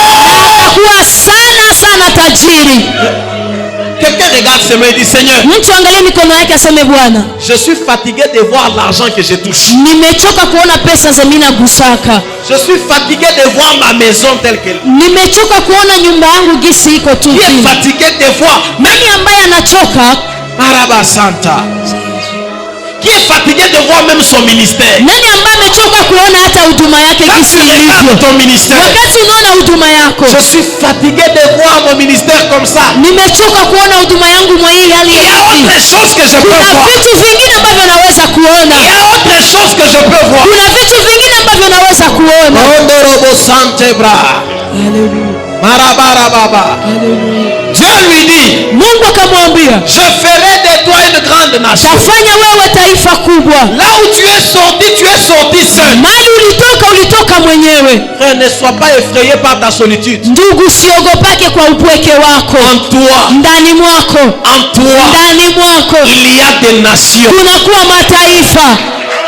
akakuwa sana tajiri. Quelqu'un regarde ses mains et dit, Seigneur, Mtu angalie mikono yake aseme, Bwana, je suis fatigué de voir l'argent que je touche. nimechoka kuona pesa za mimi nagusaka. Je suis fatigué de voir ma maison telle qu'elle est. Nimechoka kuona nyumba yangu gisi iko tu. Qui est vile. fatigué de voir Nani ambaye anachoka? Maraba Santa? Qui est fatigué de voir même son ministère? Nani ambaye amechoka kuona hata huduma yake Quand gisi tu regardes ilivyo? ton ministère, Wakati unaona huduma yako, je suis fatigué de voir mon ministère comme ça. nimechoka kuona huduma yangu mwa hii hali Il y ya a hivi. autre chose que je peux Kuna voir. vitu vingine ambavyo naweza kuona. Il y a autre chose que je peux voir. Kuna vitu vingine ambavyo naweza kuona. Ondorobo Sante Bra. Marabarababa. Dieu lui dit, Mungu akamwambia, je ferai de toi une grande nation. tafanya wewe taifa kubwa. Là où tu es sorti seul. Mali ulitoka mwenyewe. Frère, ne sois pas effrayé par ta solitude. Ndugu, usiogopake kwa upweke wako. En toi, Ndani mwako, ndani mwako il y a des nations. kunakuwa mataifa.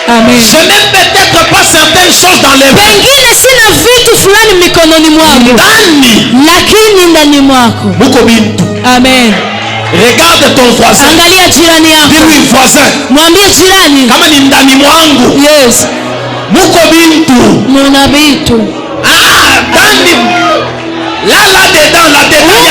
Amen. Je n'ai peut-être pas certaines choses dans les mains. Pengine sina vitu fulani fulani mikononi mwako, lakini ndani mwako muko bintu. Amen. Regarde ton voisin. Angalia jirani yako. Dis-lui voisin. Mwambie jirani. Kama ni ndani mwangu. Yes. Muko bintu. Muna bintu. Ndani. Là dedans, là dedans.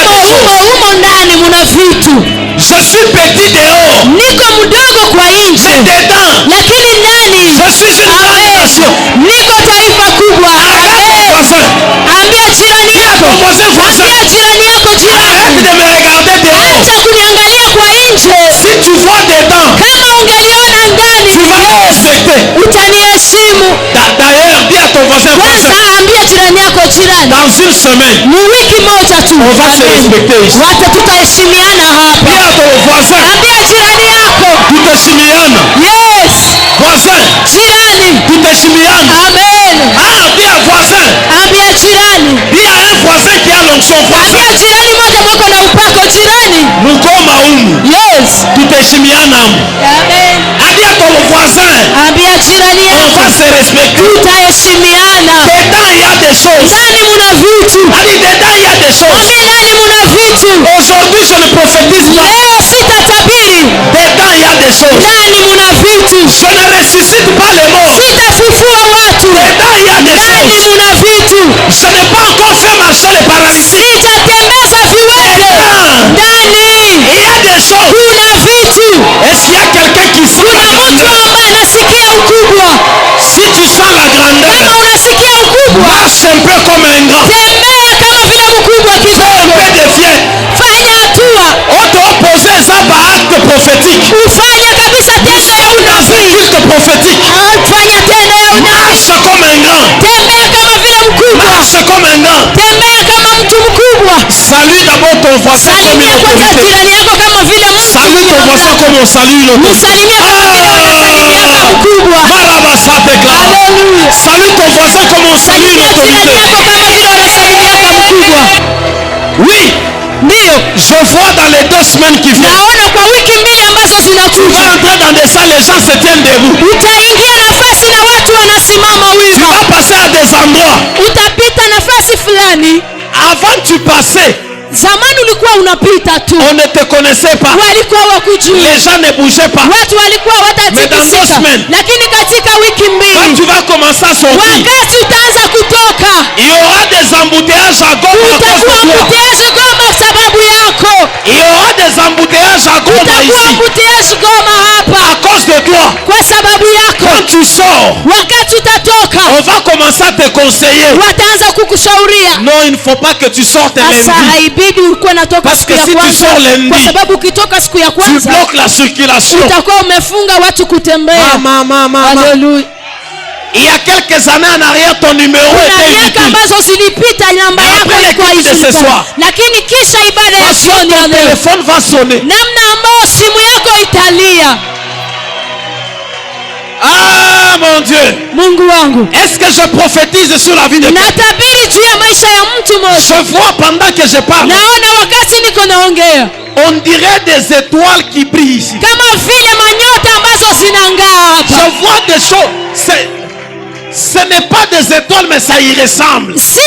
Humo ndani muna vitu. Je suis petit dehors. Niko mdogo kwa nje. Mais dedans. Lakini ndani. Je suis une grande nation. Niko taifa kubwa. Voisin. Ambia jirani yako. Ambia jirani yako jirani. Arrête de me regarder dehors. Acha kuniangalia kwa nje. Si tu vois dedans. Kama ungeliona ndani. Tu vas me respecter. Utaniheshimu. D'ailleurs, dis à ton voisin. Kwanza ambia jirani yako jirani. Dans une semaine. Mu wiki moja tu. On va se respecter ici. Watu tutaheshimiana hapa. Dis à ton voisin. Ambia jirani yako. Tutaheshimiana. Yes. Voisin. Jirani. Tutaheshimiana. Amen. Dis à voisin. Ambia jirani. Dis à un voisin qui a l'onction. Ambia jirani moja mwako na upako jirani. Mukoma umu. Yes. Tutaheshimiana. Amen. Dis à ton voisin. Ambia jirani yako. On va se respecter. Tutaheshimiana. Dedans il y a des choses. Ndani muna vitu. Dedans il y a des choses. Ndani muna vitu. Aujourd'hui je ne prophétise pas. Leo sitatabiri. Dedans il y a des choses. Ndani muna vitu. Je ne ressuscite pas les morts. Sitafufua watu. Dedans il y a des choses. Ndani muna vitu. Je n'ai pas encore fait marcher les paralysés. Sitatembeza viwete. Ndani il y a des choses. Kuna vitu. Est-ce qu'il y a quelqu'un qui sent la grandeur? Anasikia ukubwa. Si tu sens la grandeur, kama unasikia ukubwa, marche un peu comme un grand. tembea kama vile mkubwa kidogo. Fais des fiers. Fanya hatua. On doit poser ça par acte prophétique. Ufanye kabisa tendo ya unabii. Culte prophétique. Fanya tendo ya unabii. Marche comme un grand. Tembea kama vile mkubwa. Marche comme un grand. Tembea kama mtu mkubwa. Salue d'abord ton voisin comme une autorité. Jirani yako kama vile mtu. Salue ton voisin comme on salue une autorité. Msalimie kama vile unasalimia mkubwa. Marabasate gloire. Alléluia. Salue ton voisin comme on salue une autorité. Oui. Ndio. Je vois dans les 2 semaines qui viennent. Naona kwa wiki mbili ambazo zinakuja. Tu vas entrer dans des salles, les gens se tiennent debout. Utaingia nafasi na watu wanasimama wima. Tu vas passer à des endroits. Utapita nafasi fulani. Avant tu passais. Zamani ulikuwa unapita tu. On ne te connaissait pas. Walikuwa wakujui. Les gens ne bougeaient pas. Watu walikuwa watatikisika. Lakini katika wiki mbili. Quand tu vas commencer à sortir. Wakati utaanza kutoka. Il y aura des embouteillages à Goma à cause de toi. Utakuwa Goma sababu yako. Il y aura des embouteillages à Goma ici. Utakuwa Goma hapa. À cause de toi. Kwa sababu yako. Quand tu sors. Wakati utatoka. On va commencer à te conseiller. Wataanza kukushauria. Non, il ne faut pas que tu sortes lundi. Parce que si tu sors lundi, kwa sababu ukitoka siku ya kwanza, tu bloques la circulation. Utakuwa umefunga watu kutembea. Hallelujah. Il y a quelques années en arrière, ton numéro était inutile. Lakini kisha ibada ya jioni ton téléphone va sonner. Namna ambayo simu yako italia. Ah mon Dieu. Mungu wangu. Est-ce que je prophétise sur la vie de quelqu'un? Natabiri juu ya maisha ya mtu mmoja. Je vois pendant que je parle. Naona wakati niko naongea. On dirait des étoiles qui brillent ici. Kama vile manyota ambazo zinang'aa hapa. Je vois des choses. Ce n'est pas des étoiles mais ça y ressemble. Si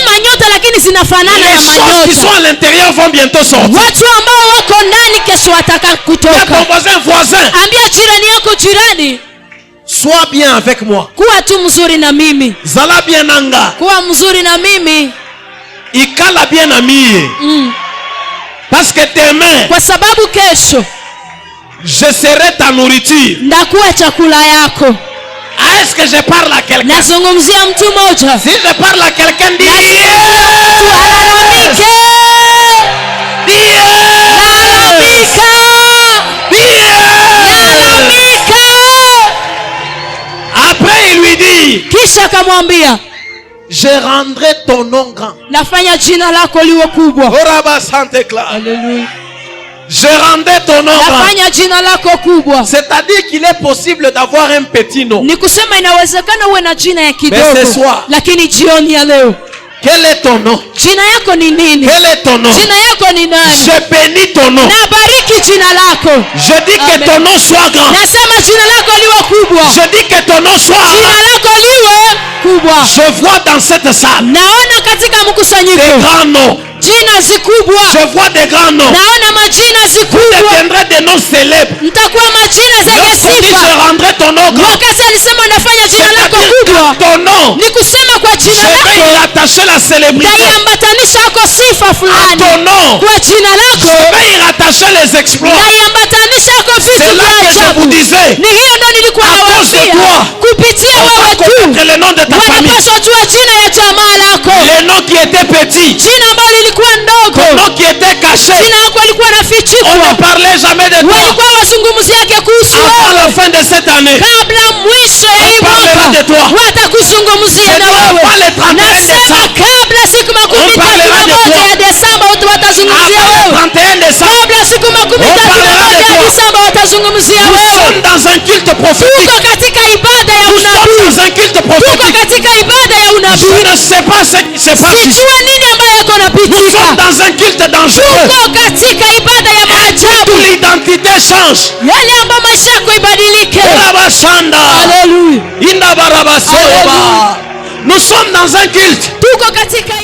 manyota lakini zinafanana na manyota. Les choses qui sont à l'intérieur vont bientôt sortir. Watu ambao wako ndani kesho wataka kutoka. Ton voisin. Ambia jirani yako jirani. Sois bien avec moi. Kuwa tu mzuri na mimi. Zala bien nanga. Kuwa mzuri na mimi. Ikala bien na mie. Parce que demain. Kwa sababu kesho. Je serai ta nourriture. Ndakuwa chakula yako. Est-ce que je parle à quelqu'un? Nazungumzia mtu mmoja. Si je parle à quelqu'un, dis Après il lui dit, kisha akamwambia, je rendrai ton nom grand. Nafanya jina lako liwe kubwa. Oraba sante clair. Hallelujah. Je rendrai ton nom grand. C'est-à-dire qu'il est possible d'avoir un petit nom. Ni kusema inawezekana uwe na jina ya kidogo. Mais ce soir, lakini jioni ya leo, Quel est ton nom? Jina yako ni nini? Quel est ton nom? Jina yako ni nani? Je bénis ton nom. Na bariki jina lako. Je dis que ton nom soit grand. Nasema jina lako liwe kubwa. Je dis que ton nom soit grand. Jina lako liwe kubwa. Je vois dans cette salle Naona katika mkusanyiko des grands noms. jina zikubwa. Je vois des grands noms. Naona majina Vous zikubwa. deviendrez des noms célèbres. Mtakuwa majina zenye Lorsqu'on dit sifa. je rendrai ton nom grand, Wakati alisema nafanya jina lako c'est-à-dire kubwa, que ton nom, ni kusema kwa je jina vais y lako rattacher la célébrité. naiambatanisha ako sifa À fulani. ton nom, Kwa jina je lako vais y rattacher les exploits. naiambatanisha ako vitu C'est là vya que je vous ajabu. disais, Ni hiyo ndo nilikuwa à cause de nawaambia, toi, kupitia on wewe va tu connaître le nom de ta famille. wanapaswa jua jina ya jamaa lako, Le nom qui était petit, jina ambalo lilikuwa ton ndogo, nom qui était caché. jina lako lilikuwa On ne nafichikwa. parlait jamais de toi. Walikuwa wazungumziake kuhusu Avant wewe. la fin de cette année, Kabla mwisho ya hii On parlera de toi. mwaka watakuzungumzia Je na dis wewe. avant le 31 Nasema décembre, kabla siku makumi On tatu parlera na de moja toi. ya Desemba watu watazungumzia avant le wewe. 31 décembre, Kabla siku makumi On tatu na parlera moja de ya toi. Desemba watazungumzia nous wewe. sommes dans un culte prophétique. Tuko katika ibada ya Nous sommes unabii. dans un culte Tuko prophétique. katika ibada ya Je unabii. ne sais pas ce qui se passe ici. Sijua nini ambayo yako Nous napitika. sommes dans un culte dangereux. Tuko katika ibada ya Toute maajabu. l'identité change. Yale ambayo maisha yako ibadilike. Rabashanda. Haleluya. Indabarabasoba. Nous sommes dans un culte. Tuko katika